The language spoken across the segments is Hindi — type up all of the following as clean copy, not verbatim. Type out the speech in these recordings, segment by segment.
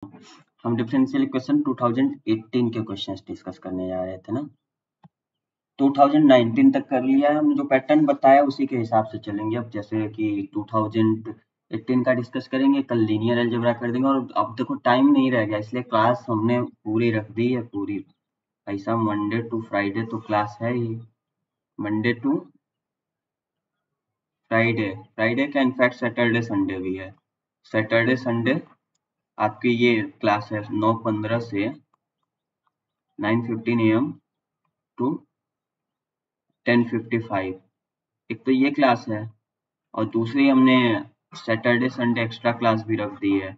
हम डिफरेंशियल इक्वेशन 2018 के क्वेश्चंस डिस्कस करने जा रहे थे ना। 2019 तक कर लिया है हमने, जो पैटर्न बताया उसी के हिसाब से चलेंगे। अब जैसे कि 2018 का डिस्कस करेंगे, कल लीनियर अलजेब्रा कर देंगे। और अब देखो टाइम नहीं रह गया, इसलिए क्लास हमने पूरी रख दी है पूरी। ऐसा मंडे टू फ्राइडे तो क्लास है ही, मंडे टू फ्राइडे, फ्राइडे का इनफैक्ट सैटरडे संडे भी है। सैटरडे संडे आपकी ये क्लास है 9:15 से 9:15 AM टू 10:55। एक तो ये क्लास है, और दूसरी हमने सैटरडे संडे एक्स्ट्रा क्लास भी रख दी है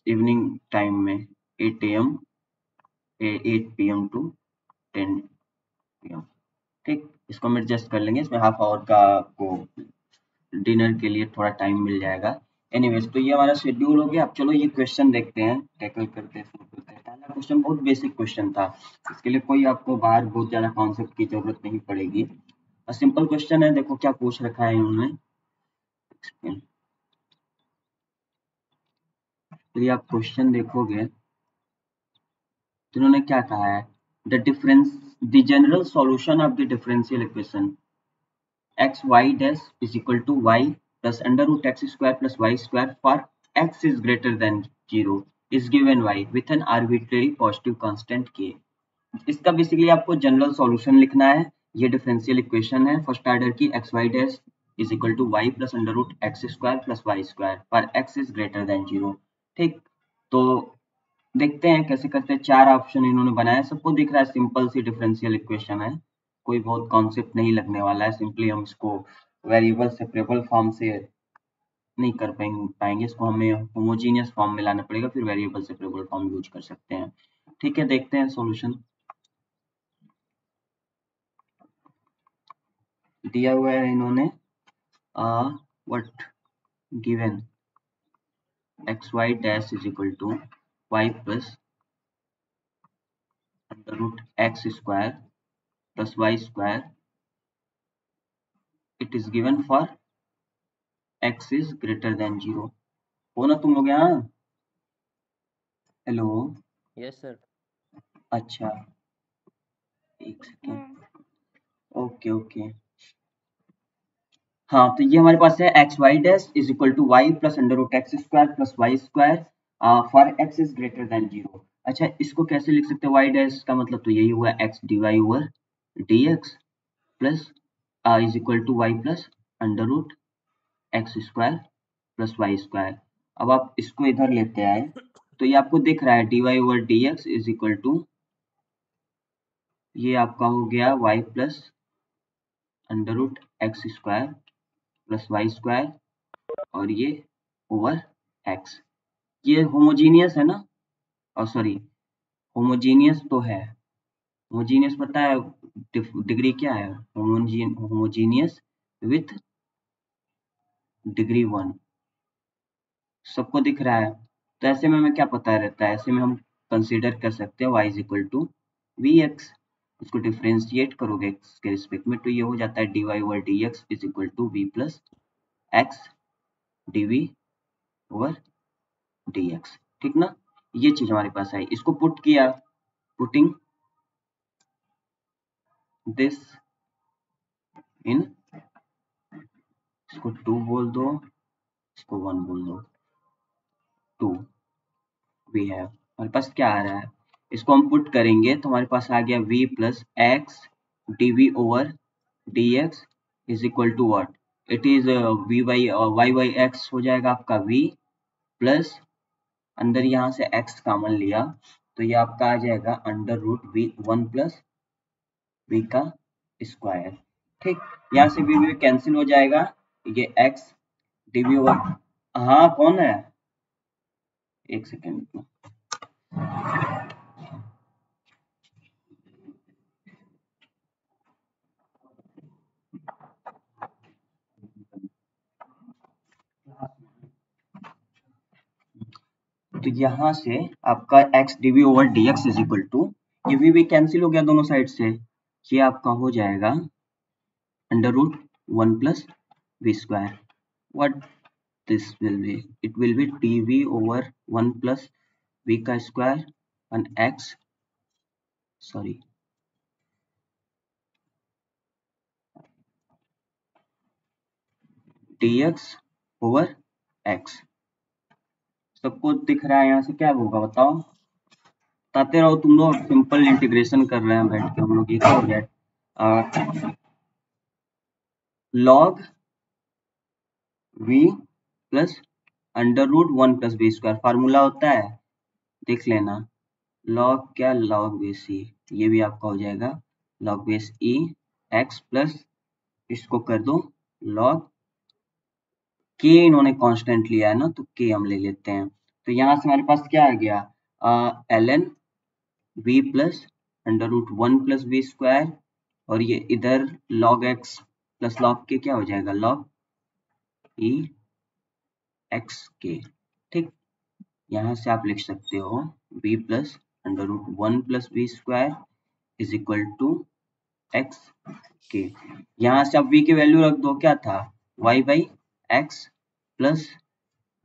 इवनिंग टाइम में 8 PM टू 10 PM। ठीक, इसको हम एडजस्ट कर लेंगे, इसमें हाफ आवर का आपको डिनर के लिए थोड़ा टाइम मिल जाएगा। एनीवेज, तो ये हमारा शेड्यूल हो गया। अब चलो ये क्वेश्चन देखते हैं, टैकल करते हैं, शुरू करते हैं। पहला क्वेश्चन बहुत बेसिक क्वेश्चन था, इसके लिए कोई आपको बाहर बहुत ज्यादा कॉन्सेप्ट की जरूरत नहीं पड़ेगी। सिंपल क्वेश्चन है, देखो क्या पूछ रखा है इन्होंने। तो ये आप क्वेश्चन देखोगे तो इन्होंने क्या कहा है, the general solution of the differential equation x y dash is equal to y plus under root x square plus y square for x is greater than 0 is given y with an arbitrary positive constant k. इसका बेसिकली आपको जनरल सॉल्यूशन लिखना है। ये डिफरेंशियल इक्वेशन है फर्स्ट ऑर्डर की, x y dash is equal to y plus under root x square plus y square for x is greater than 0। ठीक, तो देखते हैं कैसे करते हैं। 4 ऑप्शन इन्होंने बनाया, सबको दिख रहा है सिंपल सी डिफरेंशियल इक्वेशन है, कोई बहुत कॉन्सेप्ट नहीं लगने वाला है। सिंपली हम इसको वेरिएबल सेपरेबल फॉर्म से नहीं कर पाएंगे, इसको हमें होमोजीनियस फॉर्म में लाना पड़ेगा, फिर वेरिएबल सेपरेबल फॉर्म यूज कर सकते हैं। ठीक है, देखते हैं सॉल्यूशन। दिया हुआ है इन्होंने what given x y dash is equal to y plus under root x square plus y square, it is given for x is greater than 0। हो ना तुम लोग यहाँ? Hello, yes sir. अच्छा एक सेकेंड, ओके ओके। हाँ, तो ये हमारे पास है x y dash is equal to y plus under root x square plus y square for x is greater than 0। अच्छा, इसको कैसे लिख सकते हैं? वाई डैश का मतलब तो यही हुआ x d y over d x plus is equal to y plus under root x square plus y square. अब आप इसको इधर लेते आए तो ये आपको दिख रहा है d y over d x is equal to, ये आपका हो गया y plus under root x square plus y square, और ये ओवर एक्स। ये होमोजीनियस है ना? और सॉरी, होमोजीनियस तो है, होमोजीनियस पता है डिग्री क्या है? होमोजीनियस विथ डिग्री 1, सबको दिख रहा है। तो ऐसे में हमें क्या पता रहता है, ऐसे में हम कंसीडर कर सकते हैं y is equal to v x. इसको डिफ्रेंशिएट करोगे x के रिस्पेक्ट में तो ये हो जाता है d y over d x is equal to v plus x d v over d x. ठीक ना, ये चीज हमारे पास आई, इसको पुट किया, पुटिंग दिस इन, इसको 2 बोल दो, इसको 1 बोल दो, 2 वी हैव। हमारे पास क्या आ रहा है, इसको हम पुट करेंगे तो हमारे पास आ गया v plus x d v over d x is equal to what, it is v y y y x हो जाएगा आपका v प्लस अंदर यहाँ से x कॉमन लिया तो ये आपका आ जाएगा under root v 1 plus v का स्क्वायर। ठीक, यहाँ से v कैंसिल हो जाएगा, ये x dv ओवर, हाँ कौन है, एक सेकेंड। तो यहाँ से आपका x dv over dx is equal to, ये v कैंसिल हो गया दोनों साइड से, ये आपका हो जाएगा under root 1 plus v square. What this will be, it will be dv over 1 plus v का square and x, sorry, dx over x। सबको दिख रहा है यहाँ से क्या होगा बताओ, बताते रहो तुम लोग, सिंपल इंटीग्रेशन कर रहे हैं बैठ के हम लोग। ये क्या हो गया, log v plus under root 1 plus b square, formula होता है देख लेना, log क्या, log बेस ई, ये भी आपका हो जाएगा log बेस ई एक्स प्लस, इसको कर दो log k, इन्होंने कांस्टेंट लिया है ना तो k हम ले लेते हैं, तो यहाँ से हमारे पास क्या आ गया, ln v plus under root 1 plus b square, और ये इधर log x plus log k क्या हो जाएगा, log e एक्स के। ठीक, यहाँ से आप लिख सकते हो v plus under root 1 plus b square is equal to x k. यहाँ से आप v की वैल्यू रख दो, क्या था y by x plus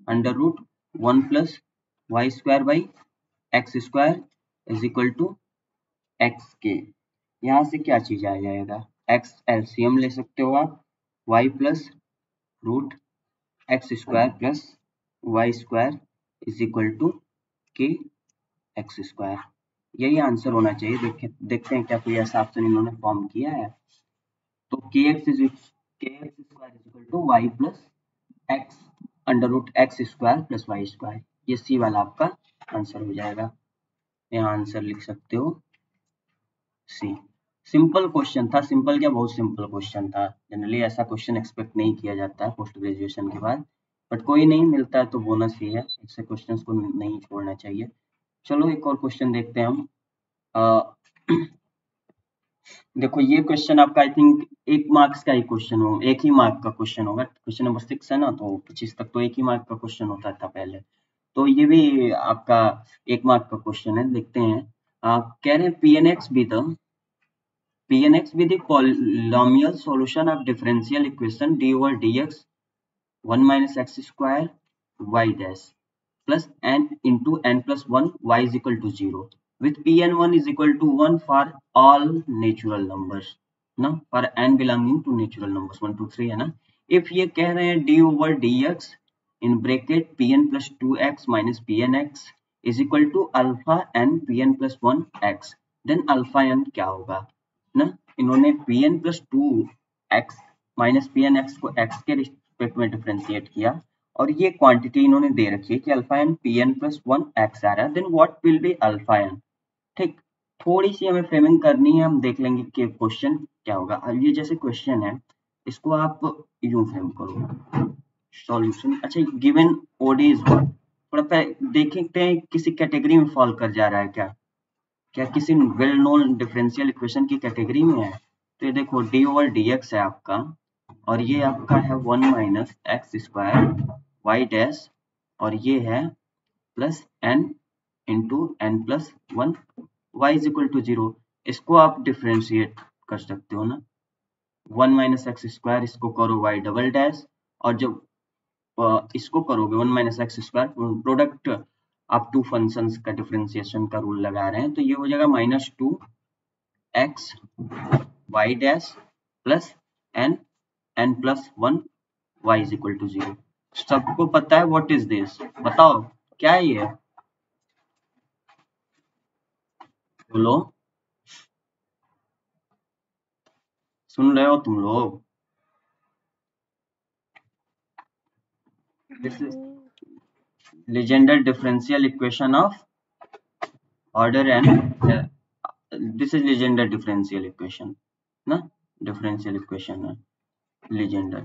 under root 1 plus y square by x square is equal to x k. यहाँ से क्या चीज आ जाएगा, x एलसीएम ले सकते हो आप, y plus root x square plus y square is equal to k x square, यही आंसर होना चाहिए। देखते हैं क्या कोई ऐसा ऑप्शन इन्होंने फॉर्म किया है, तो k x square is equal to y plus x under root x square plus y square, ये सी वाला आपका आंसर हो जाएगा। यहाँ आंसर लिख सकते हो सी। सिंपल क्वेश्चन था, सिंपल क्या, बहुत सिंपल क्वेश्चन था, जनरली ऐसा क्वेश्चन एक्सपेक्ट नहीं किया जाता है पोस्ट ग्रेजुएशन के बाद, बट कोई नहीं मिलता है तो बोनस ही है, ऐसे क्वेश्चंस को नहीं छोड़ना चाहिए। चलो एक और क्वेश्चन देखते हैं हम। देखो ये क्वेश्चन आपका आई थिंक 1 मार्क्स का ही क्वेश्चन हो, 1 ही मार्क का क्वेश्चन होगा, क्वेश्चन नंबर 6 है ना, तो 25 तक तो 1 ही मार्क का क्वेश्चन होता था पहले, तो ये भी आपका 1 मार्क का क्वेश्चन है। देखते हैं, कह रहे हैं pnx be the polynomial solution of differential equation d over dx 1 minus x square y dash plus n into n plus 1 y is equal to 0 with pn1 is equal to 1 for all natural numbers ना, for n belonging to natural numbers 1 2 3 है ना। if ये कह रहे हैं d over dx in bracket pn plus 2x minus pnx is equal to alpha n pn plus 1 x, then alpha n क्या होगा ना। इन्होंने pn plus 2x minus pn x को x के रिस्पेक्ट में डिफरेंशिएट किया, और ये क्वांटिटी इन्होंने दे रखी है कि alpha n pn plus 1 x आ रहा है, then what will be alpha n. ठीक, थोड़ी सी हमें फ्रेमिंग करनी है, हम देख लेंगे कि क्वेश्चन क्या होगा। अब ये जैसे क्वेश्चन है, इसको आप यूं फ्रेम करो, सॉल्यूशन, अच्छा गिवन ओडी इज व्हाट, थोड़ा देखते हैं किसी कैटेगरी में फॉल कर जा रहा है क्या, क्या किसी वेल नोन डिफरेंशियल इक्वेशन की कैटेगरी में है। तो ये देखो डी ओवर डी एक्स है आपका, और ये आपका है 1 minus x square y dash, और ये है plus n into N plus 1 y is equal to 0। इसको आप डिफरेंशिएट कर सकते हो ना, 1 माइनस एक्स स्क्वायर इसको करो वाई डबल डैश, और जब इसको करोगे 1 माइनस एक्स स्क्वायर, प्रोडक्ट आप टू फंक्शंस का डिफरेंशिएशन का रूल लगा रहे हैं, तो ये हो जाएगा minus 2 x y dash plus n n plus 1 y is equal to 0। सबको पता है व्हाट इज दिस, बताओ क्या है ये, बोलो, सुन रहे हो तुम लोग। This is Legendre differential equation of order n, this is Legendre differential equation ना, differential equation है Legendre।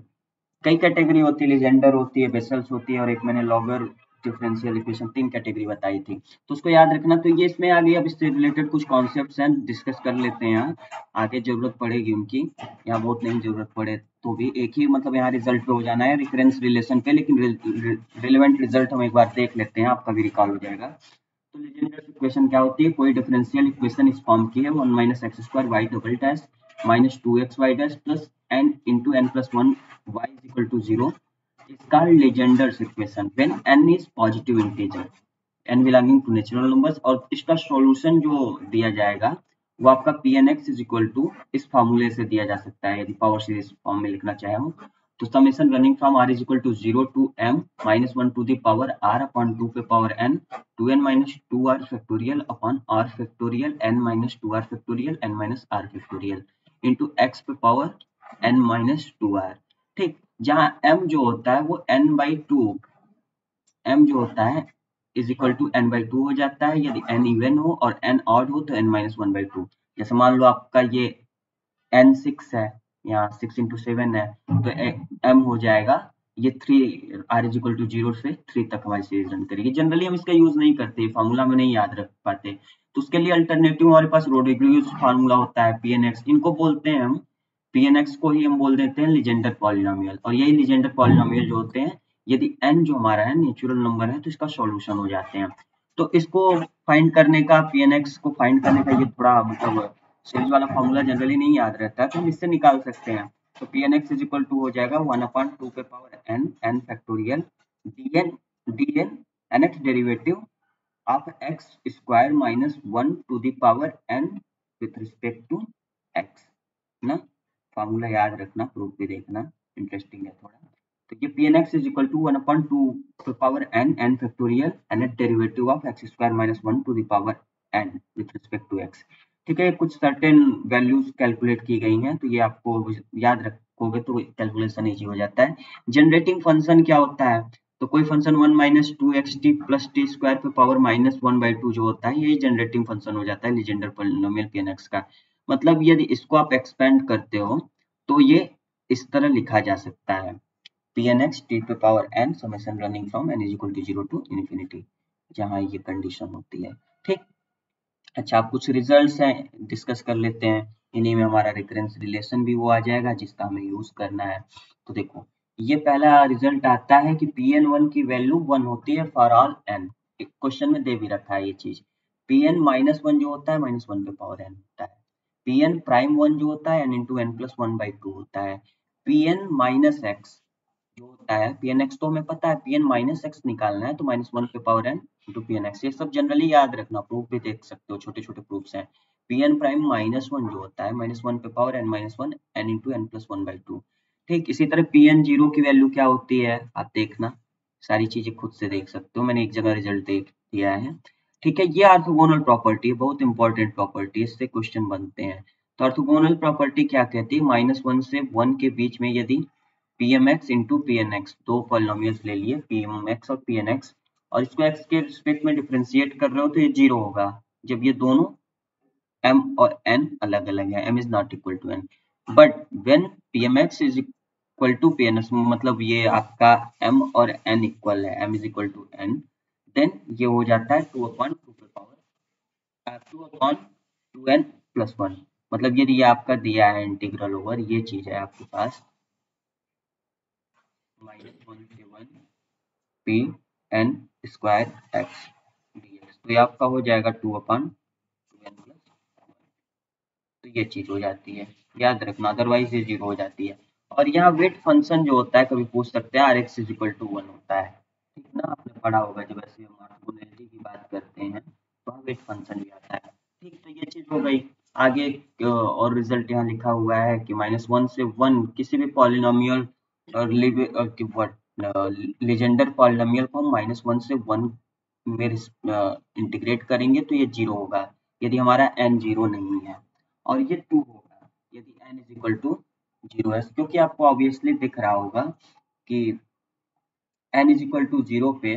कई कैटेगरी होती है, Legendre होती है, बेसल्स होती है, और एक मैंने लॉगर डिफरेंशियल इक्वेशन, 3 कैटेगरी बताई थी, तो उसको याद रखना। तो ये इसमें आ गई, अब इससे रिलेटेड कुछ कॉन्सेप्ट्स हैं, डिस्कस कर लेते हैं यहाँ, आगे जरूरत पड़ेगी उनकी, यहाँ बहुत नहीं जरूरत पड़े तो भी, एक ही मतलब यहाँ रिजल्ट पे हो जाना है रिफरेंस रिलेशन पे, लेकिन रिलेवेंट रिजल्ट हम एक बार देख लेते हैं, आपका भी रिकॉल हो जाएगा। तो लीजेंडर इक्वेशन क्या होती है, कोई डिफरेंशियल इक्वेशन इस फॉर्म की है, 1 minus x square Y double dash minus 2x Y dash plus n into N plus 1 y is equal to 0। इसका Legendre's equation when n is positive integer n belonging to natural numbers, और इसका सॉल्यूशन जो दिया जाएगा वो आपका pnx इज इक्वल टू इस फॉर्मूले से दिया जा सकता है। यदि पावर सीरीज फॉर्म में लिखना चाहे हम तो summation running from r is equal to 0 to m minus 1 to the power r upon 2 पे power n 2n minus 2r factorial upon r factorial n minus 2r factorial n minus r factorial into x पे पावर n माइनस 2r। ठीक, जहां m जो होता है वो n बाई 2, m जो होता है is equal to n by 2 हो जाता है यदि n इवन हो और n ऑड हो तो n माइनस 1 बाई 2। जैसे मान लो आपका ये n 6 है, यहाँ 6 इंटू 7 है तो m हो जाएगा ये 3, r इज इक्वल टू 0 से 3 तक हमारी सीरीज रन करेगी। जनरली हम इसका यूज नहीं करते, फार्मूला में नहीं याद रख पाते, तो उसके लिए अल्टरनेटिव हमारे पास रोड्रिग्यूज फार्मूला होता है pnx, इनको बोलते हैं हम, pnx को ही हम बोल देते हैं लीजेंडर पॉलिनोमियल। और यही लीजेंडर पॉलिनोमियल जो होते हैं यदि n जो हमारा है नेचुरल नंबर है तो इसका सॉल्यूशन हो जाते हैं। तो इसको फाइंड करने का, pnx को फाइंड करने का ये थोड़ा मतलब सीरीज वाला फॉर्मूला जनरली नहीं याद रहता है तो हम इससे निकाल सकते हैं। तो pnx इज इक्वल टू हो जाएगा 1/2 पे power n n factorial dn nth derivative of x square minus 1 to the power n with respect to x ना। फार्मूला याद रखना, प्रूफ भी देखना, इंटरेस्टिंग है थोड़ा। तो ये pnx इज इक्वल टू 1/2 पे power n n factorial nth derivative of x square minus 1 to the power n with respect to x। ठीक है, कुछ सर्टेन वैल्यूज कैलकुलेट की गई हैं तो ये आपको याद रखोगे तो कैलकुलेशन इजी हो जाता है। जनरेटिंग फंक्शन क्या होता है, तो कोई function 1 minus 2xt plus T square पे पावर माइनस 1/2 जो होता है यही जनरेटिंग फंक्शन हो जाता है लीजेंडर पॉलिनोमियल pnx का। मतलब यदि इसको आप एक्सपेंड करते हो तो ये इस तरह लिखा जा सकता है pnx t पे power n summation running from n is equal to 0 to infinity, जहां ये कंडीशन होती है। ठीक, अच्छा आप कुछ रिजल्ट्स हैं डिस्कस कर लेते हैं, इन्हीं में हमारा रेफरेंस रिलेशन भी वो आ जाएगा जिसका हमें यूज करना है। तो देखो ये पहला रिजल्ट आता है कि pn1 की वैल्यू 1 होती है फॉर ऑल n। क्वेश्चन में दे भी रखा है ये चीज, pn माइनस 1 जो होता है माइनस 1 पे पावर n होता है, pn प्राइम 1 जो होता है n इंटू n प्लस 1/2 होता है, pn माइनस x जो होता है pnx तो हमें पता है, pn माइनस x निकालना है तो माइनस 1 पे पावर n इंटू pnx, ये सब जनरली याद रखना, प्रूफ भी देख सकते हो, छोटे छोटे प्रूफ्स हैं। pn प्राइम माइनस 1 जो होता है माइनस 1 पे power n minus 1 n into n plus 1/2। ठीक, इसी तरह pn जीरो की वैल्यू क्या होती है आप देखना, सारी चीजें खुद से देख सकते हो, मैंने एक जगह रिजल्ट देख दिया है। ठीक है, ये ऑर्थोगोनल प्रॉपर्टी है, बहुत इंपॉर्टेंट प्रॉपर्टी, इससे क्वेश्चन बनते हैं। तो ऑर्थोगोनल प्रॉपर्टी क्या कहती है, -1 से 1 के बीच में यदि pmx इंटू pnx, दो पॉलिनोमियल्स ले लिए pmx और pnx, और इसको x के रिस्पेक्ट में डिफरेंशिएट कर रहे हो तो ये 0 होगा जब ये दोनों m और n अलग अलग है, m is not equal to n। But when pmx is equal to pnx, मतलब ये आपका m और n इक्वल है, m is equal to n, then ये हो जाता है 2/2 पे पावर 2/2n प्लस 1। मतलब यदि ये आपका दिया है इंटीग्रल ओवर ये चीज है आपके पास -1 से 1 P N square x dx, तो ये आपका हो जाएगा 2/2n प्लस 1। तो ये चीज हो जाती है, याद रखना, अदरवाइज ये 0 हो जाती है। और यहाँ वेट फंक्शन जो होता है कभी पूछ सकते हैं rx इज इक्वल टू 1 होता है, ठीक ना, आपने पढ़ा होगा जब ऐसे हम ऑर्थोगोनैलिटी की बात करते हैं तो वेट फंक्शन भी आता है। ठीक, तो ये चीज हो गई। आगे और रिजल्ट यहाँ लिखा हुआ है कि -1 से 1 किसी भी पॉलिनोमियल और लीजेंडर पॉलिनोमियल को हम -1 से 1 में इंटीग्रेट करेंगे तो ये 0 होगा यदि हमारा n 0 नहीं है, और ये 2 होगा यदि n इज इक्वल टू 0 है, क्योंकि आपको ऑब्वियसली दिख रहा होगा कि n इज इक्वल टू 0 पे,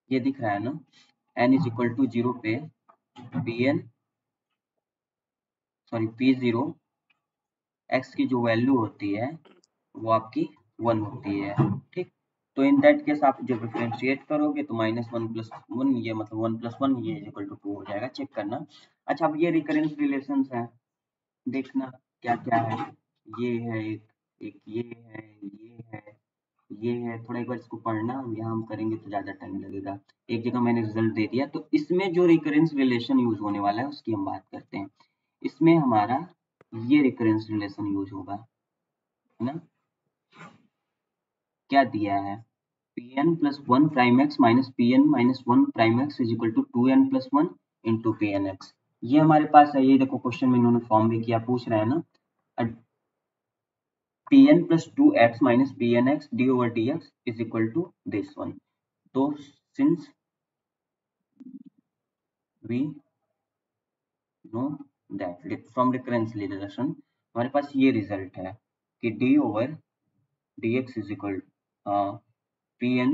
ये दिख रहा है ना, n इज इक्वल टू 0 पे p0 x की जो वैल्यू होती है वो आपकी 1 होती है। ठीक, तो इन दैट केस आप जब डिफरेंशिएट करोगे तो -1 प्लस 1, ये मतलब 1 प्लस 1 ये इक्वल टू 2 हो जाएगा, चेक करना। अच्छा, अब ये रिकरेंस रिलेशंस है, देखना क्या क्या है, ये है एक ये है, ये है, थोड़ा एक बार इसको पढ़ना, यहाँ हम करेंगे तो ज़्यादा टाइम लगेगा। एक जगह मैंने रिजल्ट दे दिया, तो इसमें जो रिकरेंस रिलेशन यूज होने वाला है उसकी हम बात करते हैं। इसमें हमारा ये रिकरेंस रिलेशन यूज होगा, है ना। क्या दिया है, Pn plus 1 prime x minus Pn minus 1 prime x is equal to 2n plus 1 into Pnx। ये हमारे पास है, ये देखो क्वेश्चन में इन्होंने फॉर्म भी किया, पूछ रहे हैं ना Pn plus 2x minus Pnx D over dx is equal to this one. तो since we know that from difference relation हमारे पास ये रिजल्ट है कि D over dx is equal Pn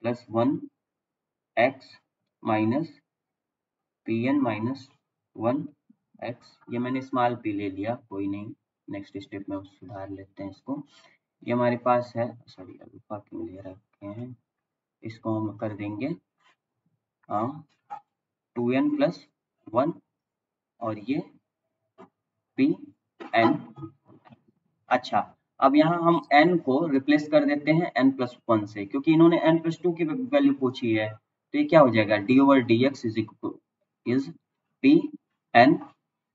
plus 1 x minus Pn minus 1 x, ये मैंने स्मॉल p ले लिया, कोई नहीं, नेक्स्ट स्टेप में सुधार लेते हैं इसको। ये हमारे पास है, सॉरी अल्फा क्यों ले रखे हैं, इसको हम कर देंगे 2n प्लस 1 और ये Pn। अच्छा, अब यहाँ हम n को रिप्लेस कर देते हैं n प्लस 1 से, क्योंकि इन्होंने n प्लस 2 की वैल्यू पूछी है, तो ये क्या हो जाएगा, D over d x is Pn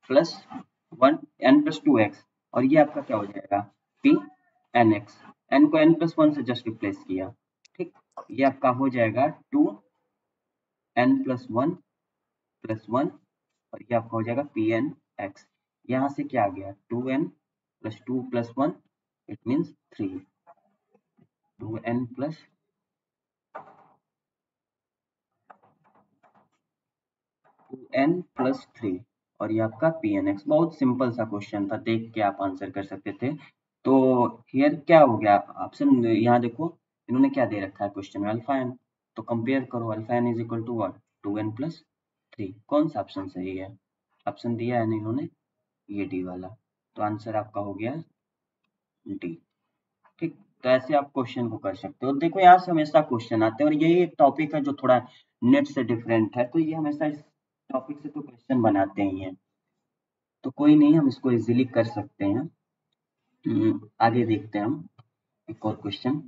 plus 1 n plus 2x, और ये आपका क्या हो जाएगा Pnx, n को n प्लस 1 से जस्ट रिप्लेस किया, ठीक, ये आपका हो जाएगा 2n प्लस 1 प्लस 1 और ये आपका हो जाएगा Pnx। यहाँ से क्या आ गया 2n plus 2 plus 1 it means 3, 2n plus 2n plus 3 और ये आपका Pnx। बहुत सिंपल सा क्वेश्चन था, देख के आप आंसर कर सकते थे। तो हियर क्या हो गया ऑप्शन, यहाँ देखो इन्होंने क्या दे रखा है क्वेश्चन में, अल्फा एन, तो कंपेयर करो, alpha n is equal to what 2n plus 3, कौन सा ऑप्शन सही है, ऑप्शन दिया है ना इन्होंने ये डी वाला, तो आंसर आपका हो गया डी, ठीक। तो ऐसे आप क्वेश्चन को कर सकते हो। देखो यहाँ से हमेशा क्वेश्चन आते हैं और यही एक टॉपिक है जो थोड़ा नेट से डिफरेंट है, तो ये हमेशा इस टॉपिक से तो क्वेश्चन बनाते ही हैं, तो कोई नहीं, हम इसको इजीली कर सकते हैं। आगे देखते हैं हम एक और क्वेश्चन,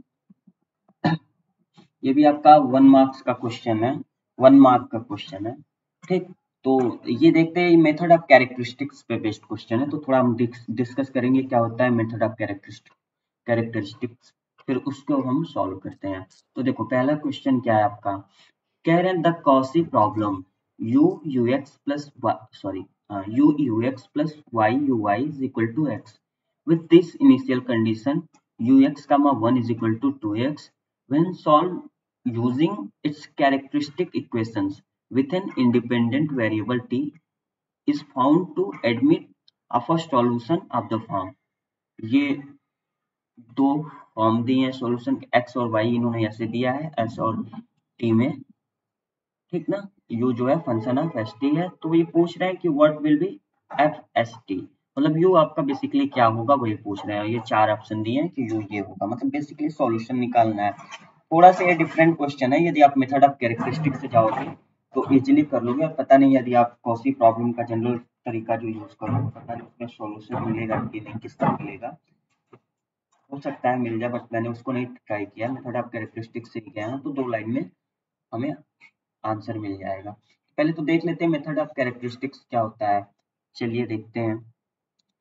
ये भी आपका 1 मार्क्स का क्वेश्चन है, 1 मार्क का क्वेश्चन है, ठीक। तो ये देखते हैं, मेथड ऑफ कैरेक्टरिस्टिक्स पे बेस्ड क्वेश्चन है, तो थोड़ा हम डिस्कस करेंगे क्या होता है मेथड ऑफ कैरेक्टरिस्टिक्स, फिर उसको हम सॉल्व करते हैं। तो देखो पहला क्वेश्चन क्या है आपका, कह रहे हैं the quasi problem ux plus sorry ux plus y is equal to x with this initial condition ux comma 1 is equal to 2x when solved using its characteristic equations with an independent variable t is found to admit of a solution of the form। ये दो फॉर्म दिए हैं सॉल्यूशन x और y, इन्होंने ऐसे दिया है s और t में, ठीक ना, u जो है फंक्शन ऑफ एस टी है, तो ये पूछ रहे हैं कि what will B F S T, मतलब u आपका बेसिकली क्या होगा वही पूछ रहे हैं, ये चार ऑप्शन दिए हैं कि u ये होगा, मतलब बेसिकली सॉल्यूशन निकालना है। थोड़ा सा ये डिफरेंट क्वेश्चन है, यदि आप मेथड ऑफ कैरेक्टरिस्टिक से जाओगे तो इजीली कर लोगे, और पता नहीं यदि आप कौसी प्रॉब्लम का जनरल तरीका जो यूज करोगे पता नहीं उसमें सॉल्यूशन मिलेगा कि नहीं, किस तरह मिलेगा, हो सकता है मिल जाए, बट मैंने उसको नहीं ट्राई किया, मेथड ऑफ कैरेक्टरिस्टिक से ही गया हूँ, तो 2 लाइन में हमें आंसर मिल जाएगा। पहले तो देख लेते हैं मेथड ऑफ कैरेक्टरिस्टिक्स क्या होता है, चलिए देखते हैं।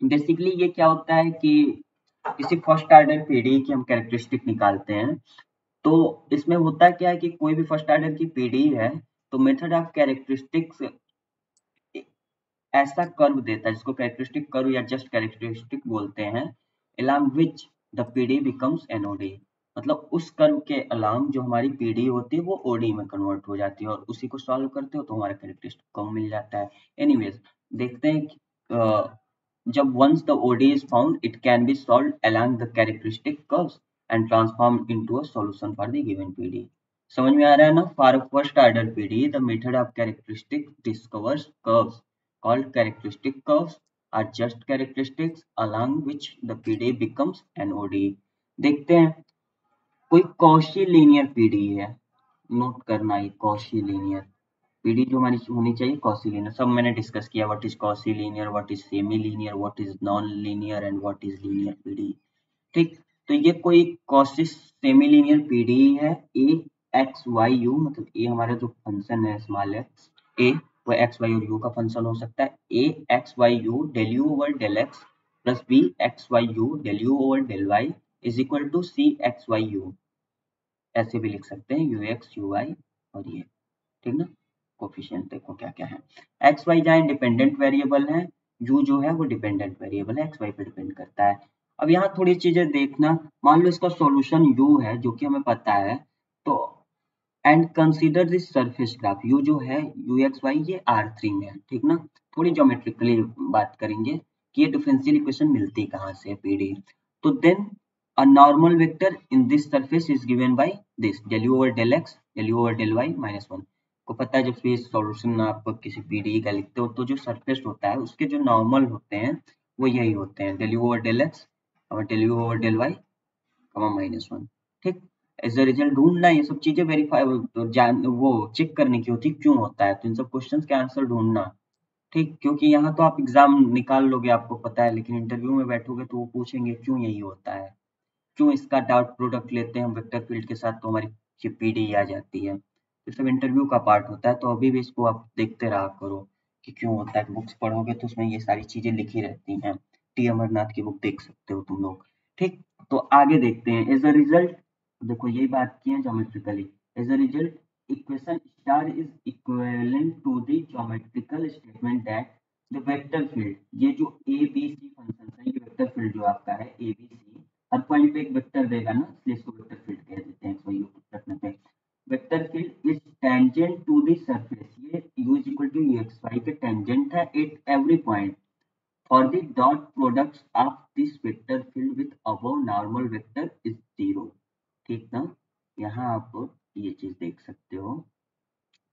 बेसिकली ये क्या होता है कि किसी फर्स्ट ऑर्डर पीडीई की हम कैरेक्टरिस्टिक निकालते हैं, तो इसमें होता क्या है कि कोई भी फर्स्ट ऑर्डर की पीडीई है तो मेथड ऑफ कैरेक्टरिस्टिक्स ऐसा कर्व देता है जिसको कैरेक्टरिस्टिक कर्व या जस्ट कैरेक्टरिस्टिक बोलते हैं, along which the PD becomes NOD, मतलब उस कर्व के अलार्म जो हमारी पीडी होती है वो ओडी में कन्वर्ट हो जाती है, और उसी को सॉल्व करते हो तो हमारा कैरेक्टरिस्टिक कम मिल जाता है। एनीवेज देखते हैं जब once the OD is found it can be solved along the characteristic curves and transformed into a solution for the given PD. समझ में आ रहा है ना, for first order PD the method of characteristic discovers curves called characteristic curves are just characteristics along which the PD becomes an ODE। देखते हैं कोई कॉशी लीनियर पीडी है, नोट करना ये कॉशी लीनियर पीडी जो हमारी होनी चाहिए, कॉशी लीनियर, सब मैंने डिस्कस किया, what is Cauchy linear, what is semi linear, what is non linear and what is linear PD, ठीक। तो ये कोई कॉशी सेमी लीनियर पीडी है, ए एक्स वाई यू, मतलब ए हमारा जो फंक्शन है स्मॉल एक्स ए, वो एक्स वाई और यू का फंक्शन हो सकता है, A X Y U del U over del X plus B X Y U del U over del Y is equal to C X Y U, ऐसे भी लिख सकते हैं यू एक्स यू वाई और ये, ठीक ना। कोफिशिएंट देखो क्या क्या है, एक्स वाई जहाँ इंडिपेंडेंट वेरिएबल है, यू जो है वो डिपेंडेंट वेरिएबल है, एक्स वाई पे डिपेंड करता है। अब यहाँ थोड़ी चीजें देखना, मान लो इसका सॉल्यूशन यू है जो कि हमें पता है, तो and consider this surface graph, you जो है यू एक्स वाई ये R3 में है, ठीक ना। थोड़ी ज्योमेट्रिकली बात करेंगे कि ये डिफरेंशियल इक्वेशन मिलती कहाँ से पीडी। तो then a normal vector in this surface is given by this del u over del x del u over del y -1। को पता है जब भी सॉल्यूशन आप किसी पीडी का लिखते हो तो जो सरफेस होता है उसके जो नॉर्मल होते हैं वो यही होते हैं, del u over del x और del u over del y -1, ठीक। एज अ रिजल्ट ढूंढना, ये सब चीजें वेरीफाई जान वो चेक करने की होती क्यों होता है, तो इन सब क्वेश्चंस के आंसर ढूंढना, ठीक। क्योंकि यहाँ तो आप एग्जाम निकाल लोगे आपको पता है, लेकिन इंटरव्यू में बैठोगे तो वो पूछेंगे क्यों यही होता है, क्यों इसका डॉट प्रोडक्ट लेते हैं हम वेक्टर फील्ड के साथ तो हमारी पीडी आ जाती है। तो सब इंटरव्यू का पार्ट होता है, तो अभी भी इसको आप देखते रहा करो कि क्यों होता है। बुक्स पढ़ोगे तो उसमें ये सारी चीजें लिखी रहती हैं, टी अमरनाथ की बुक देख सकते हो तुम लोग, ठीक। तो आगे देखते हैं, एज अ रिजल्ट देखो यही बात की है geometrically, as a result equation star is equivalent to the geometrical statement that the vector field, ये जो ए बी सी फंक्शन है, ये वेक्टर फील्ड जो आपका है A B C, her point पे एक वेक्टर देगा ना, इसलिए इसको वेक्टर फील्ड कह देते हैं, एक्स वाई रखने पे। Vector field is tangent to the surface, ये u is equal to x y के टेंजेंट है at every point for the dot products of this vector field with above normal vector is 0, ठीक ना। यहाँ आप ये चीज देख सकते हो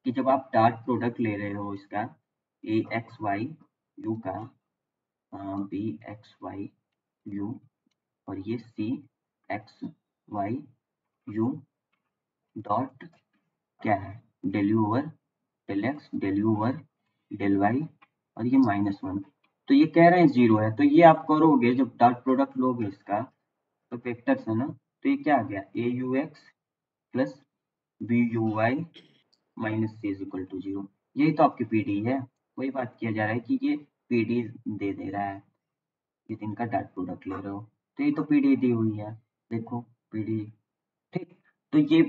कि जब आप डॉट प्रोडक्ट ले रहे हो इसका ए एक्स वाई यू का, बी एक्स वाई यू और ये सी एक्स वाई यू डॉट क्या है del u over del x del u over del y और ये -1, तो ये कह रहे हैं 0 है, तो ये आप करोगे जब डॉट प्रोडक्ट लोगे इसका तो वेक्टर्स है ना, तो ये क्या आ गया A U X plus B U Y minus C is equal to 0, यही तो आपकी पीडी है। वही बात किया जा रहा है कि ये पीडी दे रहा है, ये इनका डॉट प्रोडक्ट ले रहे हो तो ये तो पीडी दी हुई है, देखो पीडी, ठीक। तो ये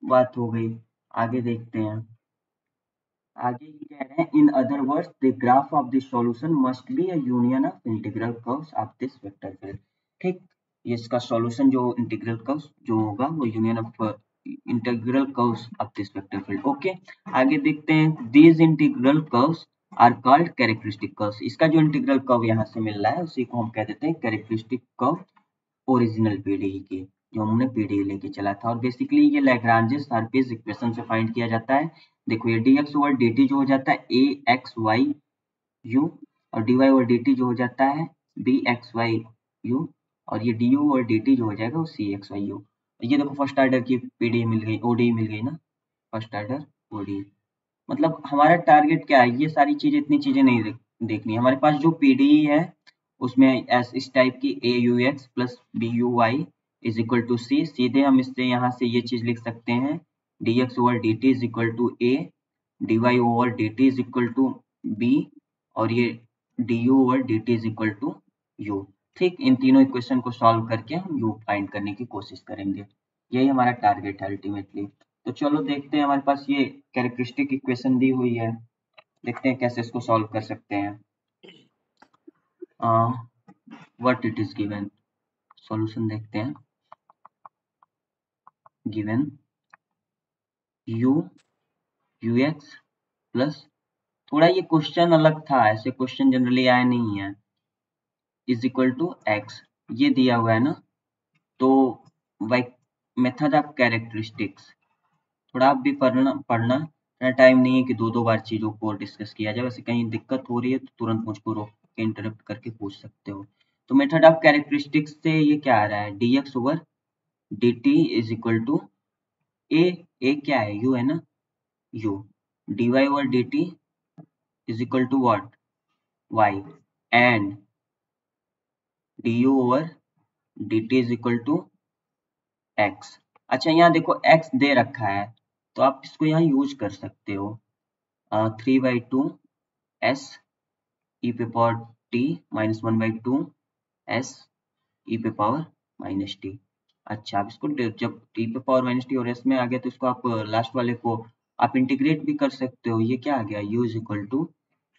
बात हो गई, आगे देखते हैं। आगे ये कह रहे हैं in other words the graph of the solution must be a union of integral curves of this vector field, ठीक। ये इसका सॉल्यूशन जो इंटीग्रल कर्व्स जो होगा वो union of integral curves of this vector field, okay. आगे देखते हैं these integral curves are called characteristic curves, इसका जो इंटीग्रल कर्व यहाँ से मिल रहा है उसी को हम कह देते हैं कैरेक्टरिस्टिक कर्व ओरिजिनल पीडीई के, जो हमने पीडीई लेके चला था। और बेसिकली ये लैग्रांजेस सरफेस इक्वेशन से फाइंड किया जाता है। देखो ये dx ओवर dt जो हो जाता है ए एक्स वाई यू और dy ओवर dt जो हो जाता है बी एक्स वाई यू और ये du ओवर dt जो हो जाएगा वो सी एक्स वाई यू। ये देखो फर्स्ट ऑर्डर की पीडीई मिल गई, ओडी मिल गई ना, फर्स्ट ऑर्डर ओडी। मतलब हमारा टारगेट क्या है, ये सारी चीजें इतनी चीजें नहीं देखनी, हमारे पास जो पीडीई है उसमें इस टाइप की A U X plus B U Y is equal to C, सीधे हम इससे यहाँ से ये चीज लिख सकते हैं d x over d t is equal to a, d y over d t is equal to b और ये d u over d t is equal to u, ठीक। इन तीनों इक्वेशन को सॉल्व करके हम यू फाइंड करने की कोशिश करेंगे, यही हमारा टारगेट है अल्टीमेटली। तो चलो देखते हैं, हमारे पास ये कैरेक्टरिस्टिक इक्वेशन दी हुई है, देखते हैं कैसे इसको सॉल्व कर सकते हैं। What it is given, solution देखते हैं। गिवन u ux प्लस, थोड़ा ये क्वेश्चन अलग था, ऐसे क्वेश्चन जनरली आए नहीं है, इज इक्वल टू x, ये दिया हुआ है ना, तो मेथड ऑफ कैरेक्टरिस्टिक्स, थोड़ा आप भी पढ़ना टाइम नहीं है कि दो दो बार चीजों को डिस्कस किया जाए, वैसे कहीं दिक्कत हो रही है तो तुरंत मुझको रोक के इंटरप्ट करके पूछ सकते हो। तो मेथड ऑफ कैरेक्टरिस्टिक्स से ये क्या आ रहा है dx over dt is equal to A क्या है u है ना, u dy over dt is equal to what y and du over dt is equal to x। अच्छा यहाँ देखो x दे रखा है तो आप इसको यहाँ यूज कर सकते हो, 3/2 s e पे पावर t -1/2 s e पे पावर माइनस टी। अच्छा, आप इसको जब टी पे पावर माइनस टी और एस में आ गया तो इसको आप लास्ट वाले को आप इंटीग्रेट भी कर सकते हो। ये क्या आ गया, u is equal to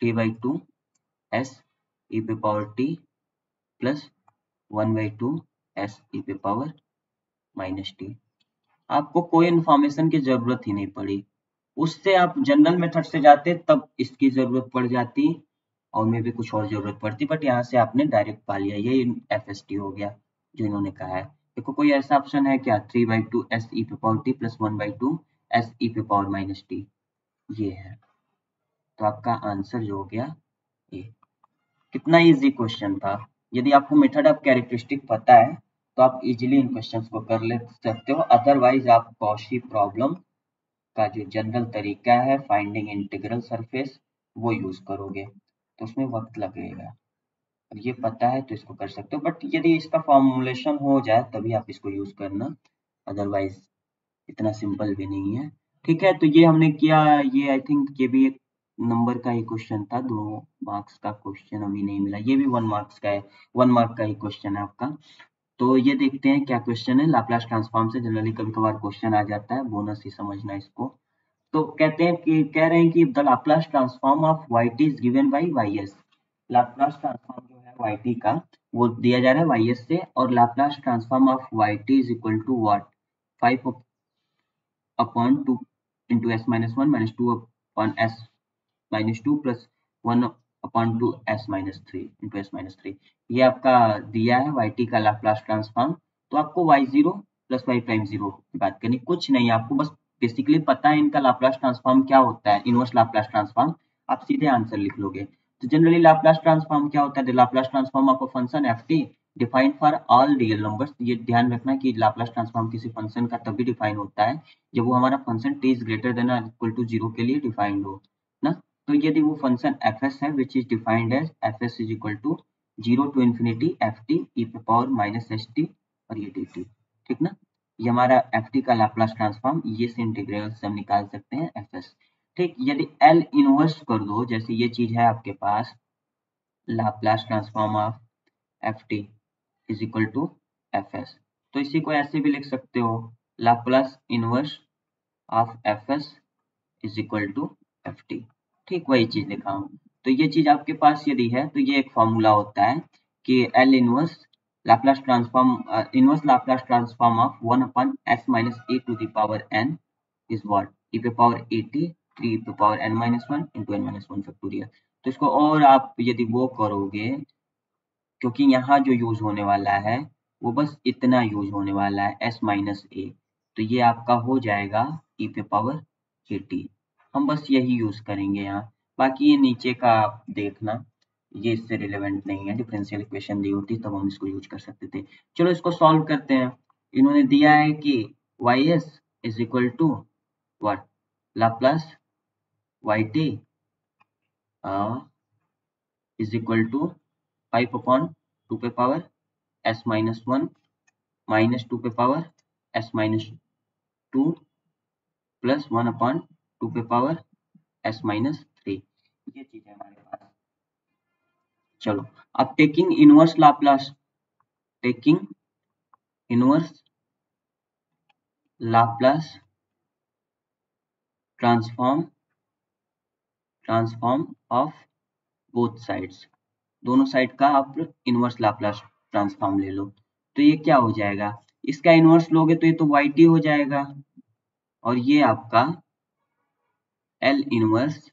3/2 S E पे power T plus 1/2 S E पे पावर माइनस टी। आपको कोई इन्फॉर्मेशन की जरूरत ही नहीं पड़ी, उससे आप जनरल मेथड से जाते तब इसकी जरूरत पड़ जाती और में भी कुछ और जरूरत पड़ती, बट यहाँ से आपने डायरेक्ट पा लिया। ये एफ हो गया जो इन्होंने कहा है। देखो कोई ऐसा ऑप्शन है क्या, 3/2 एस ई पे power T plus 1/2 S E पे पावर माइनस टी, ये है। तो आपका आंसर जो हो गया ये। कितना इजी क्वेश्चन था। यदि आपको मेथड ऑफ कैरेक्टरिस्टिक पता है तो आप इजीली इन क्वेश्चंस को कर ले सकते हो, अदरवाइज आप कॉशी प्रॉब्लम का जो जनरल तरीका है फाइंडिंग इंटीग्रल सरफेस वो यूज करोगे तो उसमें वक्त लगेगा। और ये पता है तो इसको कर सकते हो, बट यदि इसका फॉर्मुलेशन हो जाए तभी आप इसको यूज करना, अदरवाइज इतना सिंपल भी नहीं है। ठीक है, तो ये हमने किया। ये आई थिंक ये भी एक नंबर का ही क्वेश्चन था, 2 मार्क्स का क्वेश्चन अभी नहीं मिला। ये भी 1 मार्क्स का है, 1 मार्क का ही क्वेश्चन है आपका। तो ये देखते हैं क्या क्वेश्चन है। लाप्लास ट्रांसफॉर्म से जनरली कभी कभार क्वेश्चन आ जाता है, बोनस ही समझना इसको। तो कहते हैं कि कह रहे हैं कि the Laplace transform of yt is given bye ys। Laplace transform जो है yt का वो दिया जा रहा है ys से, और Laplace transform of yt is equal to what, 5 upon 2 into s minus 1 minus 2 upon S minus 2 plus 1 upon 2 s minus 3 into s minus 3। ये आपका दिया है yt का लाप्लास ट्रांसफॉर्म। तो आपको y0 प्लस y प्राइम 0 की बात करनी, कुछ नहीं, आपको बस बेसिकली पता है इनका लाप्लास ट्रांसफॉर्म क्या होता है, इनवर्स लाप्लास ट्रांसफॉर्म। आप सीधे आंसर लिख लोगे। तो जनरली लाप्लास ट्रांसफॉर्म क्या होता है, the Laplace transform of a function F T defined for all real numbers. ये ध्यान रखना कि लाप्लास ट्रांसफॉर्म किसी फंक्शन का तभी डिफाइन होता है जब वो हमारा function t is greater than equal to 0 के लिए डिफाइंड हो ना। तो यदि वो फंक्शन एफ एस है which is defined as f S is equal to 0 to infinity f t e power minus s t और ये डी टी, ठीक ना। ये हमारा एफ टी का लाप्लास ट्रांसफॉर्म, ये से इंटीग्रल से हम निकाल सकते हैं एफ एस। ठीक, यदि एल इनवर्स कर दो, जैसे ये चीज है आपके पास, Laplace transform of F T is equal to F S, तो इसी को ऐसे भी लिख सकते हो, Laplace inverse of F S is equal to F T. ठीक वही चीज लिखा हूँ। तो ये चीज आपके पास यदि है तो ये एक फॉर्मूला होता है कि L inverse Laplace transform inverse Laplace transform of 1 upon S minus A to the power N is what, E पे पावर ए टी 3 पे power N minus 1 into N minus 1 factorial. तो इसको और आप यदि वो करोगे, क्योंकि यहाँ जो यूज होने वाला है वो बस इतना यूज होने वाला है एस माइनस ए, तो ये आपका हो जाएगा ई पे पावर ए टी। हम बस यही यूज करेंगे यहाँ, बाकी ये नीचे का आप देखना, ये इससे रिलेवेंट नहीं है। डिफरेंशियल इक्वेशन दी होती तब हम इसको यूज कर सकते थे। चलो इसको सॉल्व करते हैं। इन्होंने दिया है कि y s is equal to what, Laplace y t is equal to 5 upon 2 पे पावर एस माइनस 1 माइनस 2 पे power s minus 2 plus 1 upon 2 पे पावर एस माइनस 3। ये चीज है हमारे पास। चलो अब taking inverse Laplace, taking inverse Laplace transform of both sides, दोनों साइड का आप इनवर्स लाप्लास ट्रांसफॉर्म ले लो। तो ये क्या हो जाएगा, इसका इनवर्स लोगे तो ये तो वाई टी हो जाएगा, और ये आपका एल इनवर्स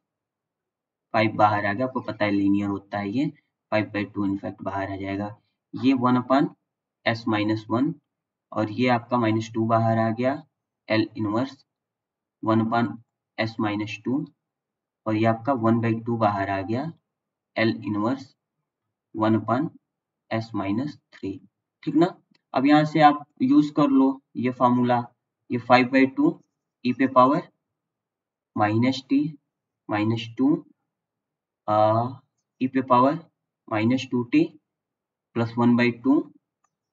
5 बाहर आ गया, आपको पता है लीनियर होता है ये, 5/2 इनफैक्ट बाहर आ जाएगा। ये 1 अपॉन एस माइनस 1 और ये आपका माइनस 2 बाहर आ गया, L inverse 1 upon S minus 2 और ये आपका 1/2 बाहर आ गया, L inverse 1 upon S minus 3, ठीक ना। अब यहाँ से आप यूज कर लो ये फॉर्मूला, ये 5/2 ई पे पावर माइनस टी माइनस 2 ई पे पावर माइनस 2t प्लस 1/2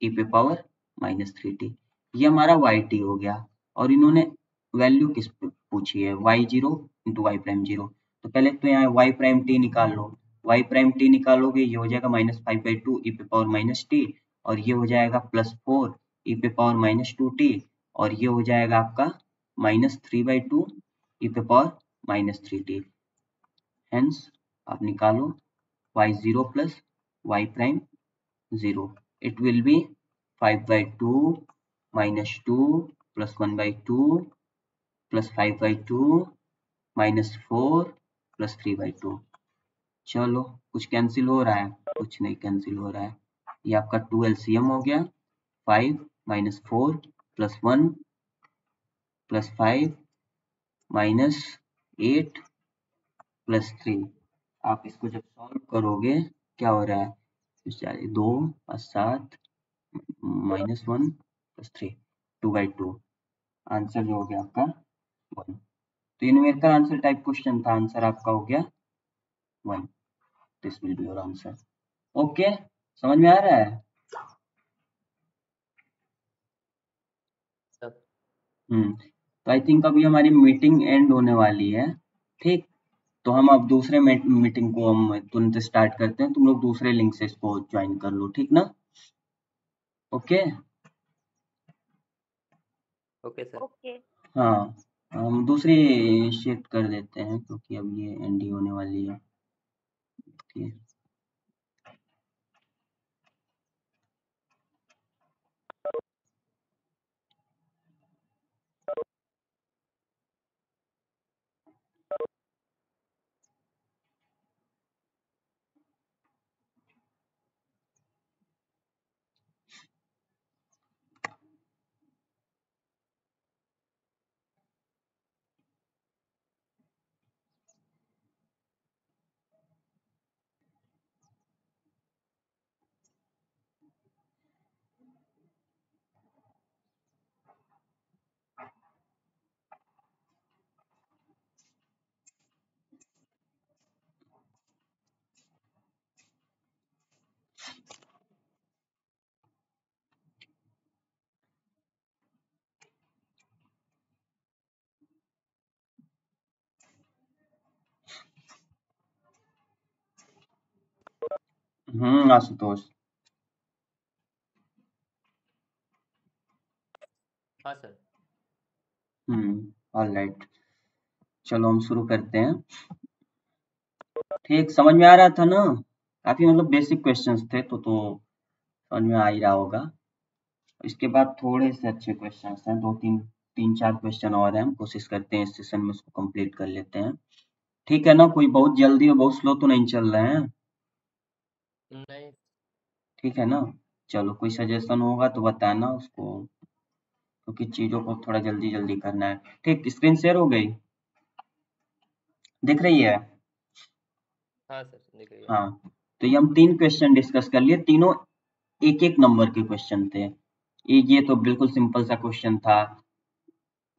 ई पे पावर माइनस 3t, ये हमारा y हो गया। और इन्होंने वैल्यू किस पे पूछी है, y0 इंटू वाई प्राइम 0। तो पहले तो यहाँ y प्राइम t निकाल लो, y प्राइम t निकालोगे ये हो जाएगा माइनस 5/2 ई पे पावर माइनस टी, और ये हो जाएगा +4 e⁻²t और ये हो जाएगा आपका -3/2 e⁻³ हेंस आप निकालो y0 + y'0 it will be 5/2 -2 + 1/2 + 5/2 -4 + 3/2। चलो कुछ कैंसिल हो रहा है? कुछ नहीं कैंसिल हो रहा है। ये आपका 2 LCM हो गया 5 - 4 + 1 + 5 - 8 + 3। आप इसको जब सॉल्व करोगे क्या हो रहा है 2 और 7 -1 + 3 2/2 आंसर जो हो गया आपका 1। तो ये न्यूमेरिकल आंसर टाइप क्वेश्चन था, आंसर आपका हो गया 1। This will be your answer. Okay समझ में आ रहा है? तो आई थिंक अभी हमारी मीटिंग एंड होने वाली है, ठीक। तो हम अब दूसरे मीटिंग को हम तुरंत स्टार्ट करते हैं, तुम लोग दूसरे लिंक से इसको ज्वाइन कर लो, ठीक ना? Okay okay sir. ओके हाँ हम दूसरी शिफ्ट कर देते हैं क्योंकि अब ये एंड होने वाली है। ओके आशुतोष। हाँ सर। ऑलराइट चलो हम शुरू करते हैं। ठीक समझ में आ रहा था ना? काफी मतलब बेसिक क्वेश्चंस थे तो समझ में आ ही रहा होगा। इसके बाद थोड़े से अच्छे क्वेश्चंस हैं, 2-3 4 क्वेश्चन और हैं, हम कोशिश करते हैं इस सेशन में उसको कंप्लीट कर लेते हैं, ठीक है ना? कोई बहुत जल्दी और बहुत स्लो तो नहीं चल रहे हैं, नहीं। ठीक है ना? चलो कोई सजेशन होगा तो बताना उसको, क्योंकि चीजों को थोड़ा जल्दी जल्दी करना है। ठीक स्क्रीन शेयर हो गई, दिख रही है? हाँ सर दिख रही है। हाँ तो ये हम 3 क्वेश्चन डिस्कस कर लिए, तीनों एक नंबर के क्वेश्चन थे। ये तो बिल्कुल सिंपल सा क्वेश्चन था,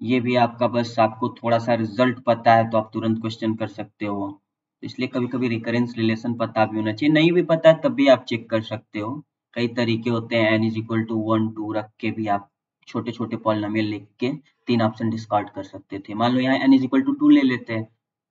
ये भी आपका बस आपको थोड़ा सा रिजल्ट पता है तो आप तुरंत क्वेश्चन कर सकते हो, इसलिए कभी कभी रिकरेंस रिलेशन पता भी होना चाहिए, नहीं भी पता है तब भी आप चेक कर सकते हो। कई तरीके होते हैं, n = 1 2 रख के भी आप छोटे छोटे पॉलिनोमियल लिख के 3 ऑप्शन डिस्कार्ड कर सकते थे। मान लो यहाँ n = 2 ले लेते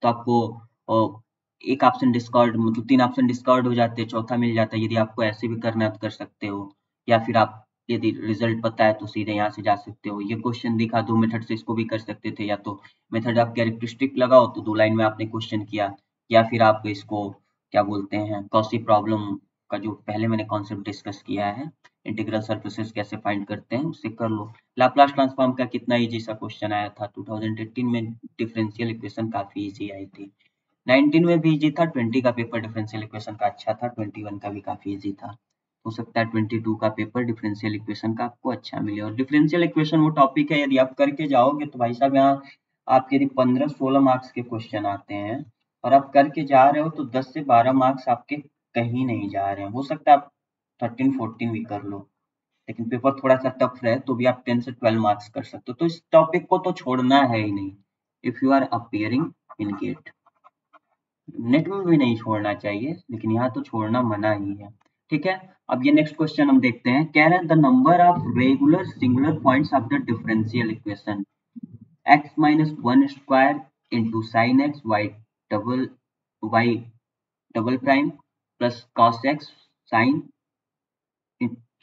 तो आपको एक ऑप्शन डिस्कार्ड मतलब 3 ऑप्शन डिस्कार्ड हो जाते, चौथा मिल जाता। यदि आपको ऐसे भी करना है तो कर सकते हो, या फिर आप यदि रिजल्ट पता है तो सीधे यहाँ से जा सकते हो। ये क्वेश्चन दिखा 2 मेथड से इसको भी कर सकते थे, या तो मेथड आप कैरेक्टरिस्टिक लगाओ तो 2 लाइन में आपने क्वेश्चन किया, या फिर आप इसको क्या बोलते हैं कॉची प्रॉब्लम का जो पहले मैंने कॉन्सेप्ट डिस्कस किया है, इंटीग्रल सरफेसेस कैसे फाइंड करते हैं उससे कर लो। लाप्लास ट्रांसफॉर्म का कितना इजी सा क्वेश्चन आया था 2018 में, डिफरेंशियल इक्वेशन काफी इजी आई थी। 19 में भी इजी था, 20 का पेपर डिफरेंशियल इक्वेशन का अच्छा था, 21 का भी काफी इजी था। हो सकता है 22 का पेपर डिफरेंशियल इक्वेशन का आपको अच्छा मिले। और डिफरेंशियल इक्वेशन वो टॉपिक है, यदि आप करके जाओगे तो भाई साहब यहाँ आप यदि 15-16 मार्क्स के क्वेश्चन आते हैं और आप करके जा रहे हो तो 10 से 12 मार्क्स आपके कहीं नहीं जा रहे हैं। हो सकता है आप 13-14 भी कर लो, लेकिन पेपर थोड़ा सा टफ है तो भी आप 10 से 12 मार्क्स कर सकते हो। तो इस टॉपिक को तो छोड़ना है ही नहीं, if you are appearing in GATE. NET में भी नहीं छोड़ना चाहिए, लेकिन यहाँ तो छोड़ना मना ही है, ठीक है। अब ये नेक्स्ट क्वेश्चन हम देखते हैं, कह रहे हैं the number of regular singular points of the differential equation x - 1 square into sine x y double prime plus cos x sine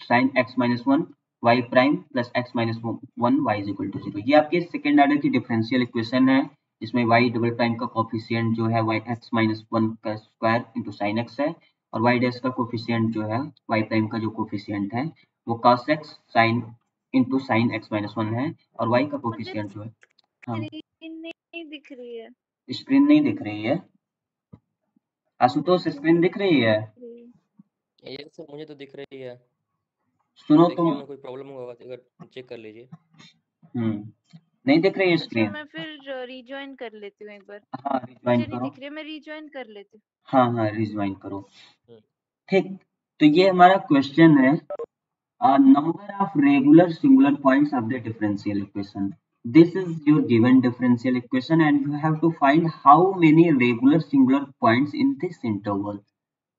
sine x minus one y prime plus x minus one y is equal to zero. ये आपके सेकेंड ऑर्डर की डिफरेंशियल इक्वेशन है, इसमें वाई डबल प्राइम का कोफिशिएंट जो है वाई एक्स माइनस वन का स्क्वायर इंटू साइन एक्स है, और वाई डैश का कोफिशिएंट जो है वाई प्राइम का जो कोफिशिएंट है वो cos x sine into sine x minus one है, और वाई का कोफिशिएंट जो है, हाँ स्क्रीन नहीं दिख रही है। स्क्रीन नहीं दिख रही है आशुतोष, स्क्रीन दिख रही है? ये सर मुझे तो दिख रही है। सुनो देखिए तुम, उन्हें कोई प्रॉब्लम होगा तो अगर चेक कर लीजिए। नहीं दिख रही है अच्छा स्क्रीन? मैं फिर रिजॉइन कर लेती हूँ एक बार। हाँ रिज्वाइन मुझे नहीं करो, दिख रही है, मैं रिजॉइन कर लेती हूँ। हाँ रिज्वाइन करो। हम्म, ठीक, तो ये हमारा क्वेश्चन है, number of regular singular points of the differential equation. This is your given differential equation and you have to find how many regular singular points in this interval,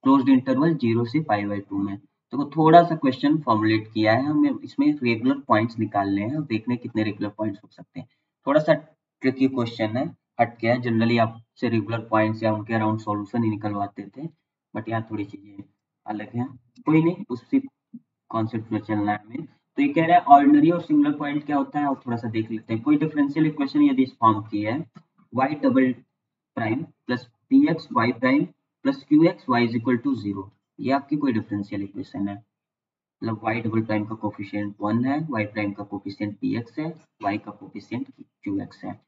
closed interval 0 से पाई बाई 2 में। तो थोड़ा सा क्वेश्चन फॉर्मुलेट किया है, हमें इसमें रेगुलर पॉइंट्स निकालने हैं और देखने कितने रेगुलर पॉइंट्स हो सकते हैं। थोड़ा सा ट्रिकी क्वेश्चन है, हट के है, जनरली आपसे रेगुलर पॉइंट्स या उनके अराउंड सॉल्यूशन ही निकलवाते थे, बट यहाँ थोड़ी चीजें अलग हैं। कोई नहीं, उसी कॉन्सेप्ट में चलना है हमें। तो ये कह रहा है ऑर्डिनरी और सिंगुलर पॉइंट क्या होता है, और थोड़ा सा देख लेते हैं। कोई डिफरेंशियल इक्वेशन यदि इस फॉर्म की है, y double prime plus p x y prime plus q x y is equal to zero, ये आपकी कोई डिफरेंशियल इक्वेशन है। मतलब y डबल प्राइम का कोफिशिएंट 1 है, y प्राइम का कोफिशिएंट px है, y का कोफिशिएंट qx है।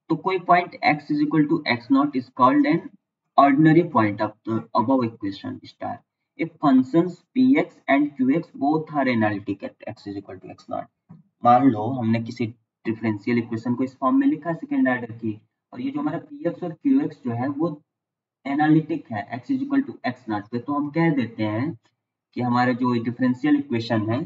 तो कोई point x is equal to x naught is called an ordinary point of the above equation star if functions px and qx both are analytic at x is equal to x naught। मान लो हमने किसी डिफरेंशियल इक्वेशन को इस फॉर्म में लिखा सेकेंड ऑर्डर की, और ये जो हमारा px और qx जो है वो एनालिटिक है x is equal to x naught पे, तो हम कह देते हैं कि हमारा जो डिफरेंशियल इक्वेशन है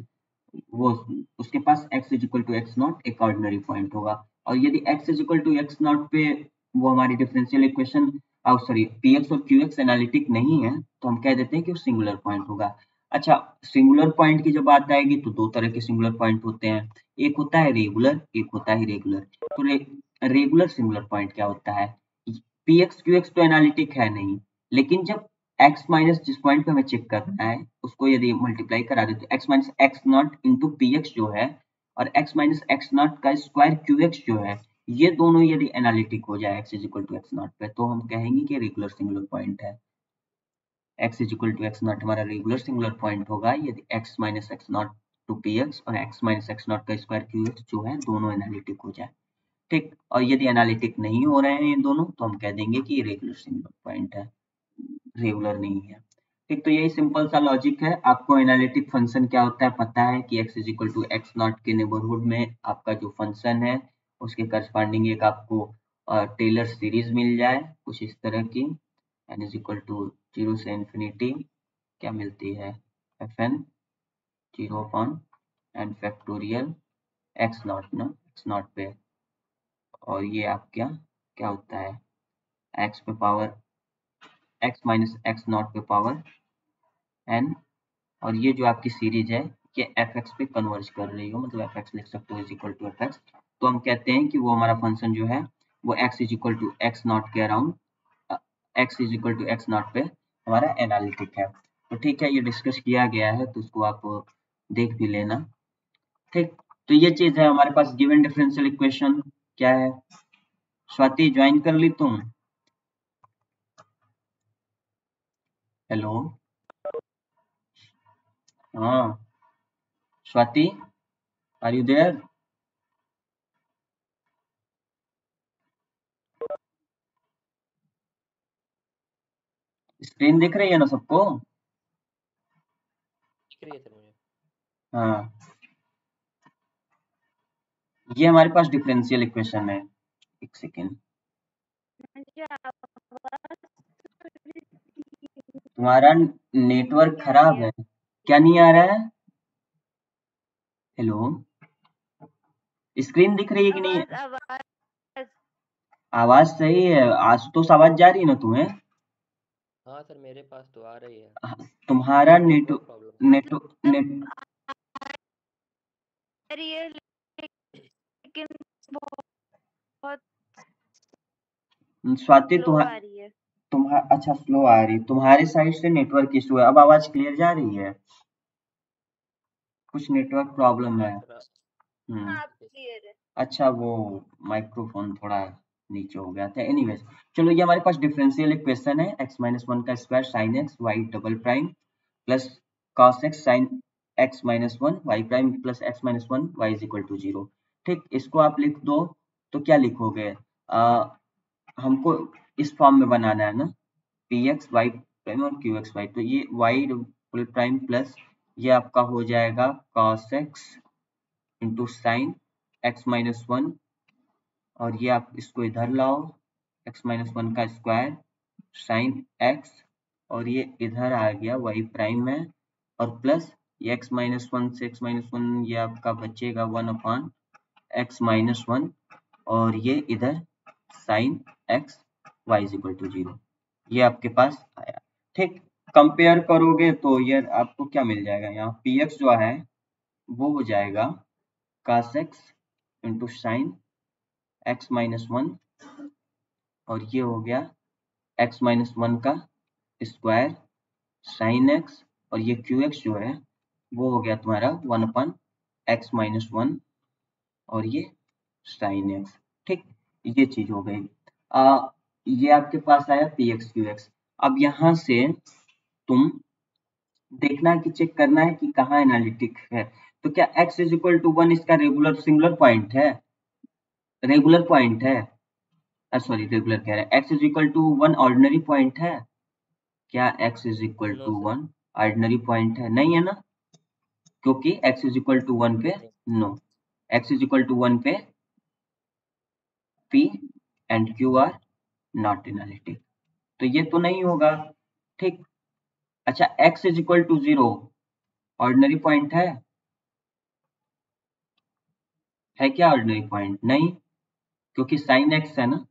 वो उसके पास x is equal to x naught एक ऑर्डिनरी पॉइंट होगा। और यदि x is equal to x naught पे वो हमारी डिफरेंशियल इक्वेशन सॉरी px और qx एनालिटिक नहीं है, तो हम कह देते हैं कि वो सिंगुलर पॉइंट होगा। अच्छा, सिंगुलर पॉइंट की जब बात आएगी तो दो तरह के सिंगुलर पॉइंट होते हैं, एक होता है रेगुलर, एक होता है इरेगुलर। तो रेगुलर सिंगुलर पॉइंट क्या होता है, px qx तो एनालिटिक है नहीं, लेकिन जब x माइनस जिस पॉइंट पे हमें चेक करना है उसको यदि मल्टीप्लाई करा दे तो x minus x naught into p x जो है, और x माइनस एक्स नॉट का स्क्वायर क्यू एक्स जो है, ये दोनों यदि एनालिटिक हो जाए x is equal to x naught पे, तो हम कहेंगे कि रेगुलर सिंगुलर पॉइंट है। x is equal to x naught हमारा रेगुलर सिंगुलर पॉइंट होगा यदि x minus x naught to p x और x माइनस एक्स नॉट का स्क्वायर क्यू एक्स जो है दोनों एनालिटिक हो जाए। ठीक, और यदि एनालिटिक नहीं हो रहे हैं ये दोनों तो हम कह देंगे कि ये रेगुलर सिंगुलर पॉइंट है, रेगुलर नहीं है। ठीक, तो यही सिंपल सा लॉजिक है। आपको एनालिटिक फंक्शन क्या होता है पता है कि x is equal to x naught के नेबरहुड में आपका जो फंक्शन है उसके करस्पॉन्डिंग एक आपको टेलर सीरीज मिल जाए कुछ इस तरह की, n is equal to zero से इन्फिनिटी क्या मिलती है, f n zero upon n factorial x naught ना एक्स नॉट पे, और ये आप क्या क्या होता है x पे power x minus x naught पे पावर n, और ये जो आपकी सीरीज है ये एफ एक्स पे कन्वर्ज कर रही हो, मतलब एफ एक्स लिख सकते हो is equal to f x. तो हम कहते हैं कि वो हमारा फंक्शन जो है वो X is equal to x naught के around, X is equal to x naught पे हमारा एनालिटिक है। तो ठीक है, ये डिस्कस किया गया है तो उसको आप देख भी लेना। ठीक, तो ये चीज है हमारे पास गिवन डिफरेंशियल इक्वेशन क्या है। स्वाति ज्वाइन कर ली तुम? हेलो, हाँ Swati, are you there? Screen दिख रही है ना सबको? दिख रही है सर मुझे। हाँ, ये हमारे पास डिफरेंशियल इक्वेशन है। एक सेकेंड, तुम्हारा नेटवर्क खराब है क्या, नहीं आ रहा है? हेलो, स्क्रीन दिख रही है कि नहीं? आवाज आवाज सही है, आज तो आवाज जा रही है ना तुम्हें? हाँ सर मेरे पास तो आ रही है। हाँ, तुम्हारा net network problem. Net net आ रही है लेकिन बहुत स्वाति स्लो आ रही है। तुम्हारा अच्छा स्लो आ रही, तुम्हारे साइड से नेटवर्क इशू है। अब आवाज क्लियर जा रही है? कुछ नेटवर्क प्रॉब्लम है। सर हाँ क्लियर है। अच्छा, वो माइक्रोफोन थोड़ा नीचे हो गया था। एनीवेज, चलो ये हमारे पास डिफरेंशियल इक्वेशन है x माइनस वन का square sine x y double prime plus cos x sine x minus one y prime plus x minus one y is equal to zero. ठीक, इसको आप लिख दो तो क्या लिखोगे? हमको इस फॉर्म में बनाना है ना, पी एक्स वाई प्राइम और क्यू एक्स वाई, तो ये वाई डबल प्राइम प्लस ये आपका हो जाएगा cos x into sine x minus one, और ये आप इसको इधर लाओ x माइनस वन का स्क्वायर साइन x, और ये इधर आ गया y प्राइम में, और प्लस ये x माइनस वन से x माइनस वन ये आपका बचेगा 1 x माइनस वन, और ये इधर sine x y is equal to zero. ये आपके पास आया। ठीक, कंपेयर करोगे तो ये आपको क्या मिल जाएगा? यहाँ px जो है वो हो जाएगा cos x into sine x minus one, और ये हो गया x माइनस वन का स्क्वायर साइन x, और ये क्यू एक्स जो है वो हो गया तुम्हारा 1/x माइनस वन, और ये साइन x। ठीक, ये चीज हो गई। ये आपके पास आया पी एक्स क्यू एक्स। अब यहाँ से तुम देखना है कि चेक करना है कि कहाँ एनालिटिक है। तो क्या x is equal to one इसका रेगुलर सिंगुलर पॉइंट है? रेगुलर पॉइंट है, सॉरी रेगुलर कह रहे हैं, x is equal to one ordinary point है? क्या x is equal no to sir one ordinary point है? नहीं है ना, क्योंकि x is equal to one पे नहीं no, x is equal to one पे p and q are not analytic, तो ये तो नहीं होगा। ठीक, अच्छा x is equal to zero ordinary point है क्या ऑर्डिनरी पॉइंट? नहीं, क्योंकि साइन x है ना,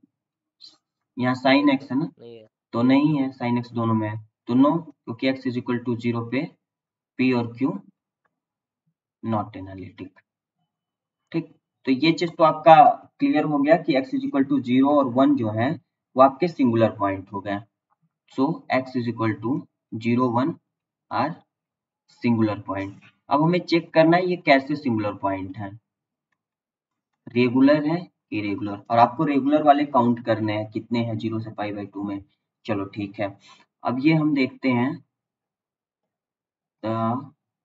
यहाँ साइन x है ना, नहीं है तो नहीं है, साइन x दोनों में है तो नो, क्योंकि x is equal to zero पे p और q नॉट एनालिटिक। ठीक, तो ये चीज तो आपका क्लियर हो गया कि x is equal to zero और वन जो है वो आपके सिंगुलर पॉइंट हो गए। So x is equal to zero one are singular point. अब हमें चेक करना है ये कैसे सिंगुलर पॉइंट है, रेगुलर है इरेगुलर, और आपको रेगुलर वाले काउंट करने हैं कितने हैं 0 से पाई बाई 2 में। चलो ठीक है, अब ये हम देखते हैं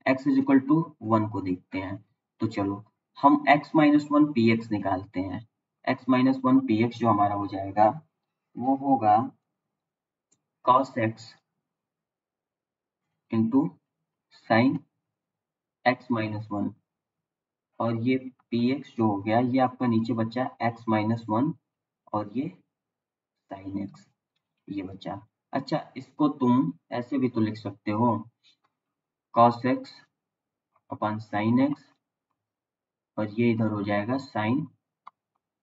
x is equal to one को देखते हैं। तो चलो हम x minus one P x निकालते हैं। x minus one P x जो हमारा हो जाएगा वो होगा cos x into sine x minus one, और ये px जो हो गया ये आपका नीचे बचा x माइनस वन, और ये साइन x ये बचा। अच्छा, इसको तुम ऐसे भी तो लिख सकते हो cos x upon sine x, और ये इधर हो जाएगा sine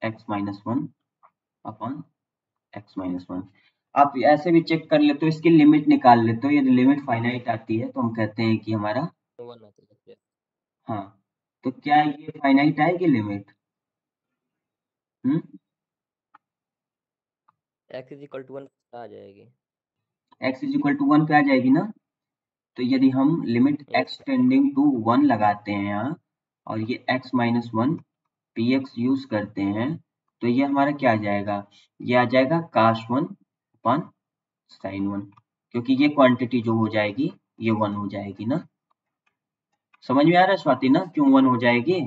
x minus one upon x minus one. आप ऐसे भी चेक कर लेते हो, इसकी लिमिट निकाल लेते हो, यदि लिमिट फाइनाइट आती है तो हम कहते हैं कि हमारा वन आता है हाँ, तो क्या ये फाइनाइट आएगी limit? x is equal to one आ जाएगी। x is equal to one पे आ जाएगी ना, तो यदि हम limit yes x sir tending to one लगाते हैं यहाँ, और ये x minus one P X use करते हैं, तो ये हमारा क्या आ जाएगा? ये आ जाएगा cos वन अपन साइन वन, क्योंकि ये क्वांटिटी जो हो जाएगी ये वन हो जाएगी ना। समझ में आ रहा है स्वाति ना, क्यों वन हो जाएगी?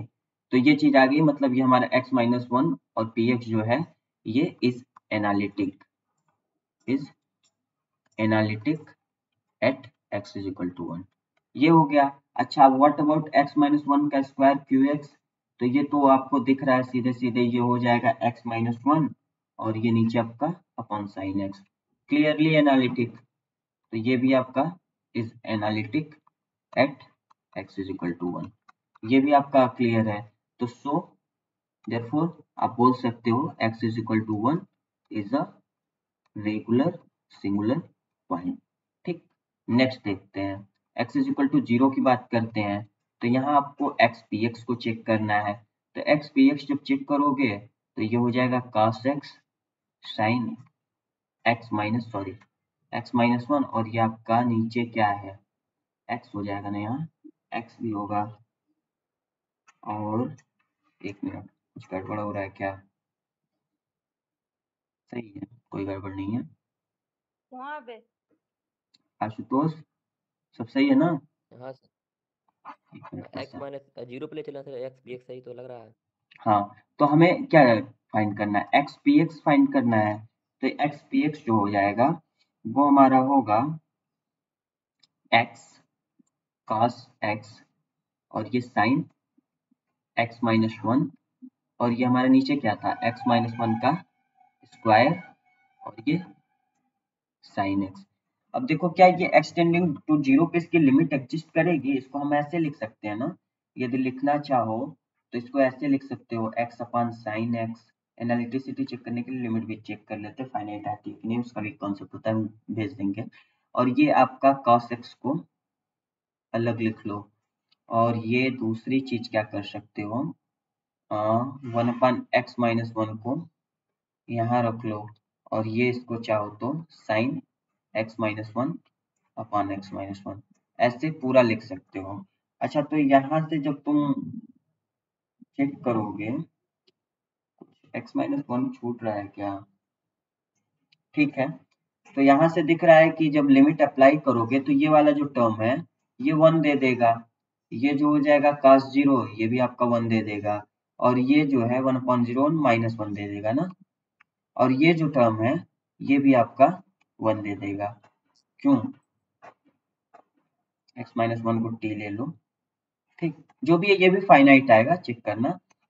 तो ये चीज आ गई, मतलब ये हमारा x माइनस वन और पी एक्स जो है ये is analytic at x is equal to one, ये हो गया। अच्छा, what about x minus one का स्क्वायर क्यू एक्स? तो ये तो आपको दिख रहा है सीधे सीधे, ये हो जाएगा x माइनस वन, और ये नीचे आपका upon sine x, clearly analytic. तो ये भी आपका is analytic at x is equal to one, ये भी आपका क्लियर है। तो सो देयरफॉर आप बोल सकते हो x is equal to one is a regular singular point. ठीक, नेक्स्ट देखते हैं, x is equal to zero की बात करते हैं। तो यहाँ आपको x पी एक्स को चेक करना है, तो x पी एक्स जब चेक करोगे तो ये हो जाएगा cos x sine x minus sorry x minus one, और ये आपका नीचे क्या है x हो जाएगा ना, यहाँ x भी होगा और एक मिनट, कुछ गड़बड़ हो रहा है क्या? सही है, कोई गड़बड़ नहीं है। वहाँ पे आशुतोष, सब सही है ना? हाँ सर, एक मिनट बस एक्स है। माइनस जीरो पे ले चला सर, एक्स भी एक्स सही तो लग रहा है। हाँ, तो हमें क्या फाइंड करना है? एक्स पी एक्स फाइंड करना है। तो एक्स पी एक्स जो हो जाएगा वो हमारा होगा एक्स cos एक्स और ये साइन एक्स माइनस वन, और ये हमारे नीचे क्या था? एक्स माइनस वन का स्क्वायर और ये साइन एक्स। अब देखो क्या ये एक्सटेंडिंग टू जीरो पे इसकी लिमिट एग्जिस्ट करेगी? इसको हम ऐसे लिख सकते हैं ना, यदि लिखना चाहो तो इसको ऐसे लिख सकते हो, x upon sine x. Analyticity check करने के लिए लिमिट भी चेक कर लेते हैं, फाइनाइट आती है कि नहीं, उसका भी कॉन्सेप्ट होता है, हम भेज देंगे। और ये आपका cos x को अलग लिख लो, और ये दूसरी चीज क्या कर सकते हो, one upon x minus one को यहाँ रख लो, और ये इसको चाहो तो sign x minus one upon x minus one, ऐसे पूरा लिख सकते हो। अच्छा, तो यहाँ से जब तुम चेक करोगे, एक्स माइनस वन छूट रहा है क्या? ठीक है, तो यहाँ से दिख रहा है कि जब लिमिट अप्लाई करोगे तो ये वाला जो टर्म है ये वन दे देगा, ये जो हो जाएगा cos जीरो ये भी आपका वन दे देगा, और ये जो है one upon zero minus one दे देगा ना, और ये जो टर्म है ये भी आपका वन दे देगा। क्यों? एक्स माइनस वन को टी ले लो, ठीक, जो भी है ये भी फाइनाइट आएगा, चेक करना।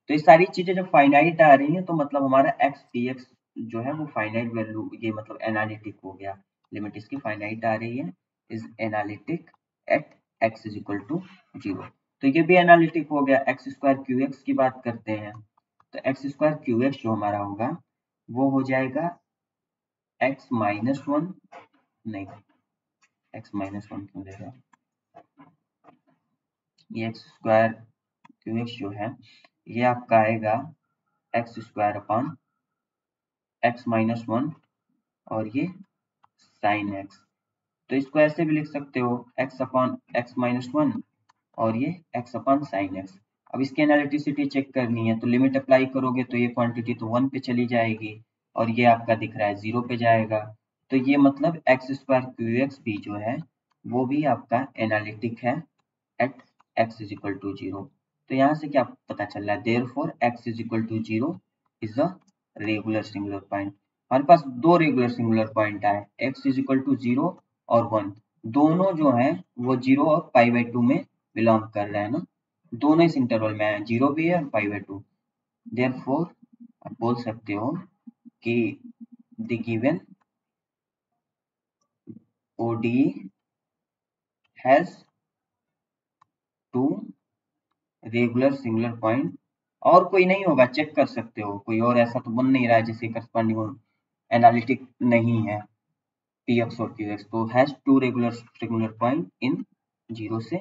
तो ये सारी चीजें जब फाइनाइट आ रही हैं तो मतलब हमारा एक्स पी एक्स जो है वो फाइनाइट वैल्यू, ये मतलब एनालिटिक हो गया, लिमिट इसकी फाइनाइट आ रही है, is analytic at x is equal to zero. तो ये भी एनालिटिक हो गया। एक्स स्क्वायर क्यू एक्स की बात करते हैं, तो एक्स स्क्वायर क्यू एक्स जो हमारा होगा वो हो जाएगा एक्स माइनस वन, नहीं एक्स माइनस वन क्यों दे रहा है, ये एक्स स्क्वायर क्यू एक्स जो है ये आपका आएगा x square upon x minus one और ये साइन एक्स। तो इसको ऐसे भी लिख सकते हो, x upon x minus one और ये एक्स अपॉन साइन एक्स। अब इसकी एनालिटिसिटी चेक करनी है, तो लिमिट अप्लाई करोगे तो ये क्वांटिटी तो वन पे चली जाएगी और ये आपका दिख रहा है जीरो पे जाएगा। तो ये मतलब एक्स स्क्वायर क्यू एक्स भी जो है वो भी आपका एनालिटिक है at x is equal to zero. तो यहाँ से क्या पता चल रहा है? Therefore x is equal to zero is a regular singular point. हमारे पास दो रेगुलर सिंगुलर पॉइंट आए, x is equal to zero और वन, दोनों जो हैं वो जीरो और पाई बाई टू में बिलोंग कर रहे हैं ना, दोनों इस इंटरवल में है, जीरो भी है और पाई बाई टू। देयरफॉर आप बोल सकते हो कि the given ODE has two regular singular point, और कोई नहीं होगा, चेक कर सकते हो, कोई और ऐसा तो बन नहीं रहा है जिसके करस्पॉन्डिंग एनालिटिक नहीं है पी एक्स और क्यू एक्स। तो has two regular singular point in zero से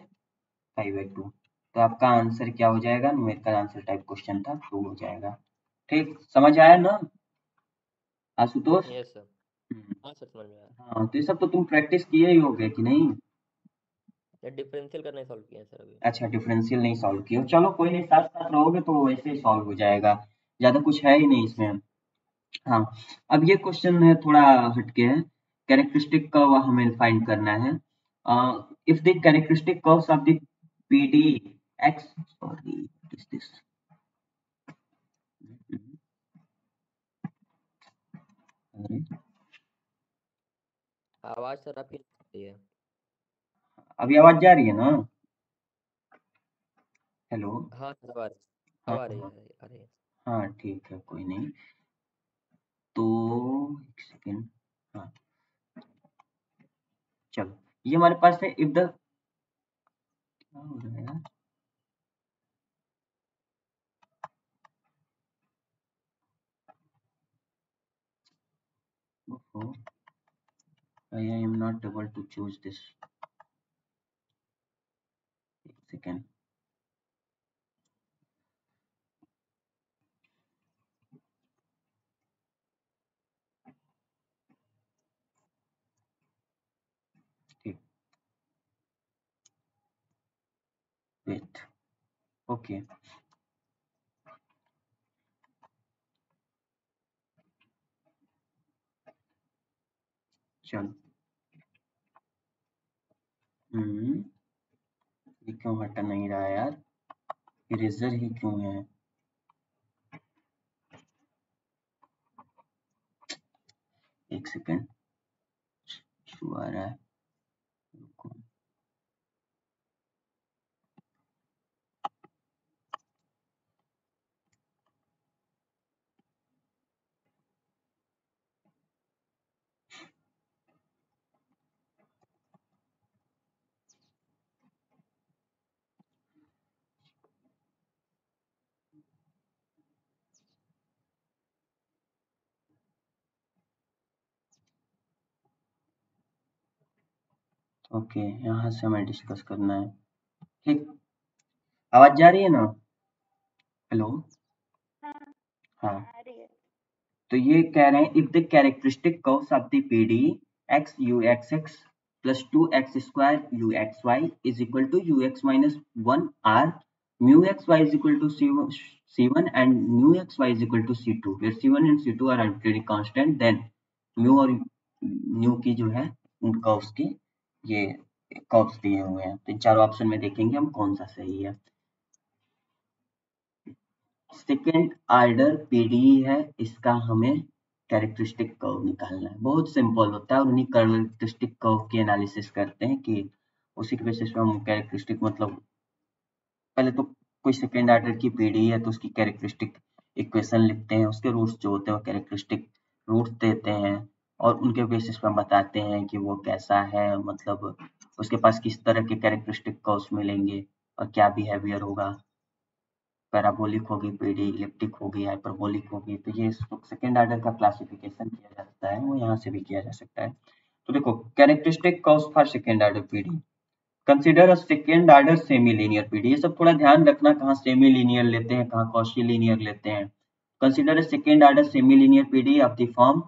पाई बाई टू। तो आपका आंसर क्या हो जाएगा? न्यूमेरिकल आंसर टाइप क्वेश्चन था, टू हो जाएगा। ठीक, समझ आया ना आशुतोष? यस सर, हाँ सर समझ में आया। हाँ, तो ये सब तो तुम प्रैक्टिस किए ही होगे कि नहीं? ये डिफरेंशियल करना सॉल्व किया है सर अभी। अच्छा, डिफरेंशियल नहीं सॉल्व किया, चलो कोई नहीं, साथ साथ रहोगे तो वैसे ही सॉल्व हो जाएगा, ज्यादा कुछ है ही नहीं इसमें। हाँ, अब ये क्वेश्चन है थोड़ा हटके है, कैरेक्टरिस्टिक कर्व हमें फाइंड करना है। If the characteristic curves of the PDE x, sorry is this, आवाज़ सर आपकी नहीं आ रही है। अभी आवाज जा रही है ना? हेलो? हाँ सर अब हाँ आ रही है, हाँ आ रही है। हाँ, ठीक है, कोई नहीं। तो एक सेकेंड, हाँ चलो, ये हमारे पास है, इफ द, क्या हो रहा है यार? ओहो, I am not able to choose this. एक सेकेंड, ठीक, वेट, ओके चलो ये क्यों हटा नहीं रहा यार, इरेजर ही क्यों है? एक सेकेंड, इशू आ रहा है। ओके यहाँ से हमें डिस्कस करना है, ठीक। आवाज जा रही है ना? हेलो। हाँ आ रही है। तो ये कह रहे हैं if the characteristic curves of the PDE x u x x plus 2x² u x y is equal to u x minus 1 are mu x y is equal to c1 and mu xy is equal to c2 where c1 and c2 are arbitrary constant, then mu और mu की जो है उन कर्व्स की ये कर्व्स दिए हुए हैं। तो इन चारों ऑप्शन में देखेंगे हम कौन सा सही है। सेकेंड ऑर्डर पीडीई है, इसका हमें कैरेक्टरिस्टिक कर्व निकालना है। बहुत सिंपल होता है और उन्हीं कैरेक्टरिस्टिक कर्व की एनालिसिस करते हैं कि उसी के बेसिस पे हम कैरेक्टरिस्टिक मतलब पहले तो कोई सेकेंड ऑर्डर की पीडीई है तो उसकी कैरेक्टरिस्टिक इक्वेशन लिखते हैं, उसके रूट्स जो होते हैं वो कैरेक्टरिस्टिक रूट्स देते हैं और उनके बेसिस पे हम बताते हैं कि वो कैसा है, मतलब उसके पास किस तरह के कैरेक्टरिस्टिक कर्व्स मिलेंगे और क्या बिहेवियर होगा, पैराबोलिक होगी पीडी, इलिप्टिक होगी, हाइपरबोलिक होगी। तो ये सेकेंड ऑर्डर का क्लासिफिकेशन किया जा सकता है, वो यहाँ से भी किया जा सकता है। तो देखो characteristic curves for second order PD, consider a second order semi linear PD. ये सब थोड़ा ध्यान रखना, कहाँ सेमी लीनियर लेते हैं कहाँ कॉशी लीनियर लेते हैं। Consider a second order semi linear PDE of the form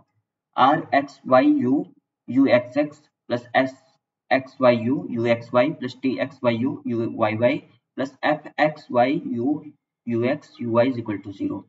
r x Y u u x x plus s x Y u x y plus t x Y u y y plus f x Y u x u Y is equal to 0।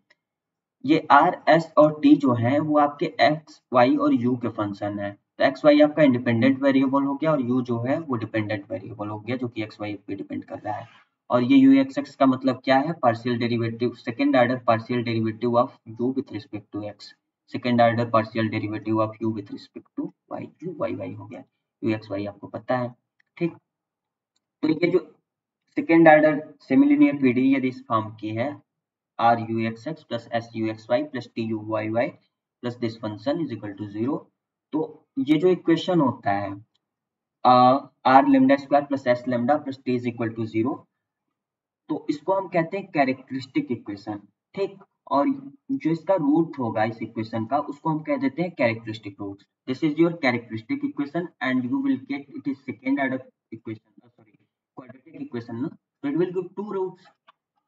ये आर एस और टी जो है वो आपके एक्स वाई और यू के फंक्शन है। तो एक्स वाई आपका इंडिपेंडेंट वेरिएबल हो गया और यू जो है वो डिपेंडेंट वेरिएबल हो गया जो कि एक्स वाई पे डिपेंड कर रहा है। और ये यू एक्स एक्स का मतलब क्या है, partial derivative, second order partial derivative of u with respect to x, second order partial derivative of u with respect to y, u y y हो गया, यू एक्स वाई आपको पता है, ठीक। तो ये जो सेकेंड ऑर्डर सेमीलिनियर पीडी यदि इस फॉर्म की है R u x x plus S u x y plus T u y y plus this function is equal to 0, तो ये जो इक्वेशन होता है R lambda square plus S lambda plus T is equal to 0, तो इसको हम कहते हैं कैरेक्टरिस्टिक इक्वेशन, ठीक। और जो इसका रूट होगा इस इक्वेशन का उसको हम कह देते हैं characteristic root. This is your characteristic equation and you will get it is second order equation, sorry quadratic equation ना, तो it will give two roots.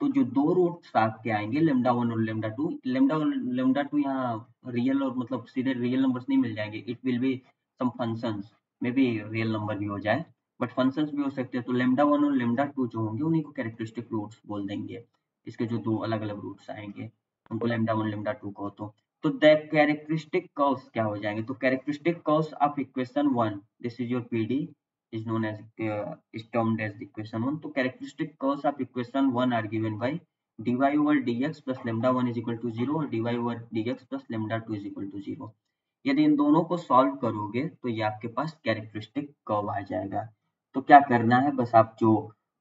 तो जो दो रूट्स आपके आएंगे लेमडा 1 और लेमडा 2, लेमडा 2 यहाँ रियल और मतलब सीधे रियल नंबर्स नहीं मिल जाएंगे, it will be some functions, may be real number भी हो जाए बट फंक्शंस भी हो सकते हैं। तो लेमडा 1 और लेमडा 2 जो होंगे उन्हीं को कैरेक्टरिस्टिक रूट्स बोल देंगे। इसके जो दो अलग अलग रूट्स आएंगे उनको लेमडा 1 लेमडा 2 कहो तो द कैरेक्टरिस्टिक कर्व्स क्या हो जाएंगे, तो characteristic curves of equation 1, this is your PD is known as is termed as equation 1. तो characteristic curves of equation 1 are given by dy over dx plus lambda 1 is equal to 0 और dy over dx plus lambda 2 is equal to 0। यदि इन दोनों को सॉल्व करोगे तो ये आपके पास कैरेक्टरिस्टिक कर्व आ जाएगा। तो क्या करना है, बस आप जो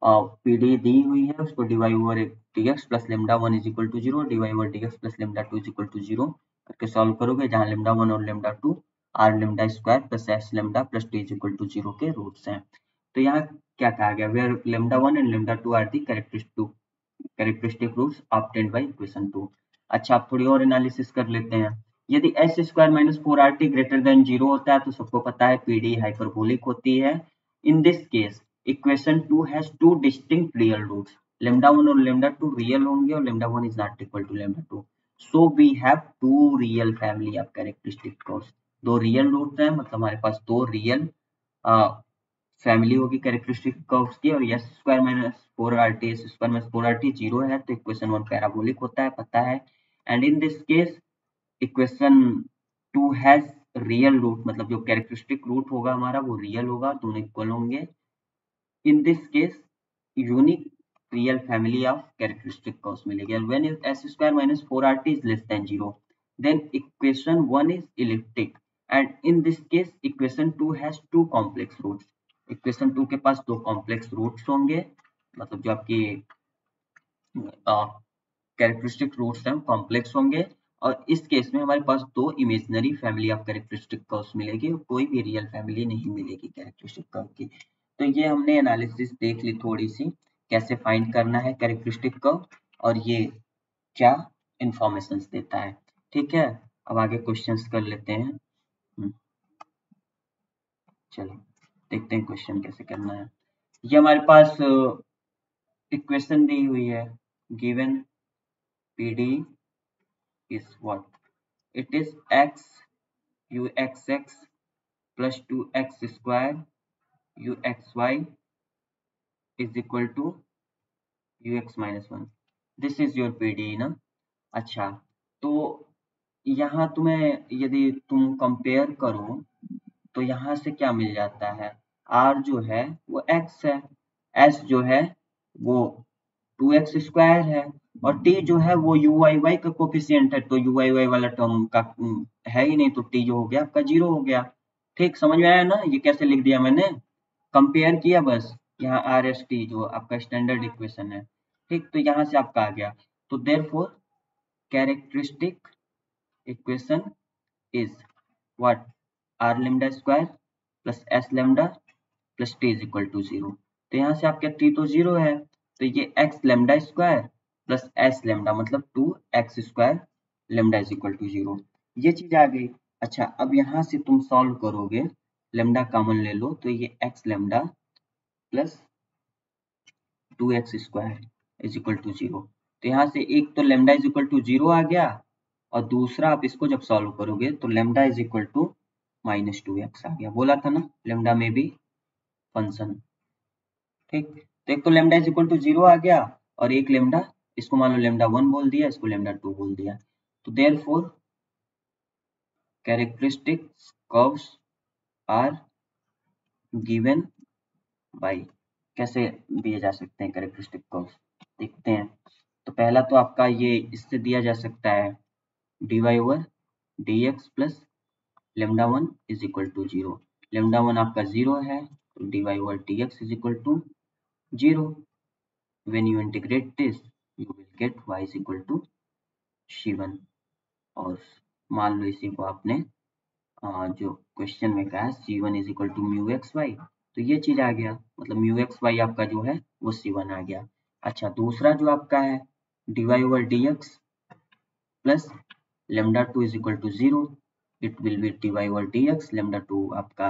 पीडी दी हुई है उसको dy over dx plus lambda 1 is equal to 0 dy over dx plus lambda 2 is equal to 0 करके सॉल्व करोगे, जहाँ lambda 1 और lambda 2 R lambda square plus S lambda plus T is equal to 0 के रूट्स हैं। तो यहाँ क्या कहा गया, where lambda 1 and lambda 2 are the characteristic roots obtained by equation 2। अच्छा आप थोड़ी और एनालिसिस कर लेते हैं। यदि S square minus 4rt greater than 0 होता है तो सबको पता है पीडी हाइपरबोलिक होती है। In this case equation 2 has two distinct real roots, lambda 1 और लेमडा 2 रियल होंगे और lambda 1 is not equal to lambda 2, so we have two real family of characteristic curves. दो रियल रूट्स हैं मतलब हमारे पास दो रियल फैमिली होगी कैरेक्टरिस्टिक कर्व्स की, और S square minus 4RT S square minus 4RT 0 है, तो इक्वेशन 1 पैराबोलिक होता है, पता है। And in this case equation 2 has real root, मतलब जो कैरेक्टरिस्टिक रूट होगा हमारा वो रियल होगा, दोनों इक्वल होंगे। In this case, unique real family of characteristic curves मिलेगी। And when s square minus 4RT is less than 0, then equation 1 is elliptic. And in this case, equation 2 has two complex roots. Equation 2 के पास दो complex roots होंगे, मतलब जो आपकी कैरेक्टरिस्टिक रूट्स हैं कॉम्प्लेक्स होंगे। और इस केस में हमारे पास दो imaginary family of characteristic curves मिलेगी, कोई भी रियल फैमिली नहीं मिलेगी कैरेक्टरिस्टिक कर्व की। तो ये हमने एनालिसिस देख ली थोड़ी सी, कैसे फाइंड करना है कैरेक्टरिस्टिक कर्व और ये क्या इंफॉर्मेशन देता है। ठीक है, अब आगे क्वेश्चंस कर लेते हैं। चलो देखते हैं क्वेश्चन कैसे करना है। ये हमारे पास इक्वेशन दी हुई है, given PD is what? It is x uxx plus 2x square uxy is equal to ux minus 1. This is your PD ना। अच्छा, तो यहाँ तुम्हें यदि तुम कंपेयर करो तो यहाँ से क्या मिल जाता है, r जो है वो x है, s जो है वो 2x स्क्वायर है, और t जो है वो uy का कोफिशिएंट है, तो uy वाला टर्म का है ही नहीं, तो t जो हो गया आपका 0 हो गया। ठीक, समझ में आया ना, ये कैसे लिख दिया मैंने, कंपेयर किया बस, यहाँ आर एस टी जो आपका स्टैंडर्ड इक्वेशन है। ठीक, तो यहाँ से आपका आ गया, तो therefore characteristic equation is what, R lambda square plus S lambda plus T is equal to 0। तो यहाँ से आपका टी तो 0 है, तो ये x lambda square plus S lambda मतलब 2x square lambda is equal to 0, ये चीज आ गई। अच्छा, अब यहाँ से तुम सॉल्व करोगे, लैम्डा कॉमन ले लो, तो ये x lambda plus 2x square is equal to 0। तो यहाँ से एक तो लैम्डा इज इक्वल टू 0 आ गया, और दूसरा आप इसको जब सॉल्व करोगे तो lambda is equal to minus 2x आ गया। बोला था ना लैम्डा में भी फंक्शन। ठीक, तो एक तो लैम्डा इज इक्वल टू 0 आ गया, और एक लैम्डा, इसको मान लो लैम्डा 1 बोल दिया, इसको लैम्डा 2 बोल दिया। तो therefore characteristic curves are given by, कैसे दिए जा सकते हैं कैरेक्टरिस्टिक कर्व्स, देखते हैं। तो पहला तो आपका ये इससे दिया जा सकता है dy over dx plus lambda 1 is equal to 0। Lambda 1 आपका 0 है, तो dy over dx is equal to 0। When you integrate this, you will get y is equal to C1। और मान लो इसी को आपने जो क्वेश्चन में कहा C1 is equal to mu xy, तो ये चीज आ गया, मतलब mu xy आपका जो है वो C1 आ गया। अच्छा, दूसरा जो आपका है dy over dx plus lambda 2 is equal to 0, it will be dy over dx lambda 2 आपका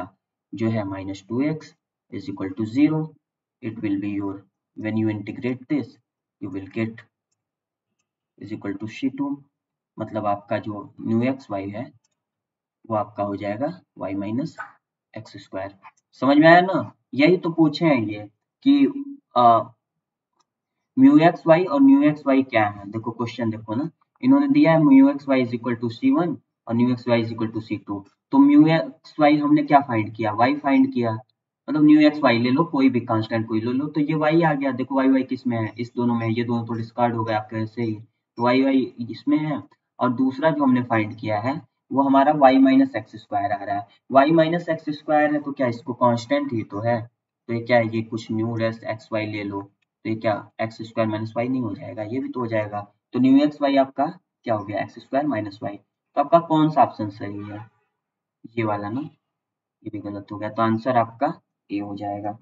जो है minus 2x is equal to 0, it will be your, when you integrate this you will get is equal to C2, मतलब आपका जो mu xy है वो आपका हो जाएगा y माइनस एक्स स्क्वायर। समझ में आया ना, यही तो पूछे हैं ये कि म्यू एक्स वाई और न्यू एक्स वाई क्या है। देखो क्वेश्चन देखो ना, इन्होंने दिया है mu x y is equal to C1 और nu x y is equal to C2। तो म्यू एक्स वाई हमने क्या फाइंड किया, y फाइंड किया, मतलब न्यू एक्स वाई ले लो, कोई भी कांस्टेंट कोई ले लो, तो ये y आ गया। देखो y y किस में है, इस दोनों में, ये दोनों तो डिस्कार्ड हो गए आपके ऐसे ही, तो y y इसमें है। और दूसरा जो हमने फाइंड किया है वो हमारा y माइनस एक्स स्क्वायर आ रहा है। y माइनस एक्स स्क्वायर है तो क्या इसको कांस्टेंट ही तो है, तो ये क्या है, ये कुछ न्यू रेस्ट एक्स वाई ले लो, तो ये क्या एक्स स्क्वायर माइनस वाई नहीं हो जाएगा, ये भी तो हो जाएगा। तो न्यू एक्स वाई आपका क्या हो गया, एक्स स्क्वायर माइनस वाई। तो आपका कौन सा ऑप्शन सही है, ये वाला ना, ये भी गलत हो गया, तो आंसर आपका ए हो जाएगा।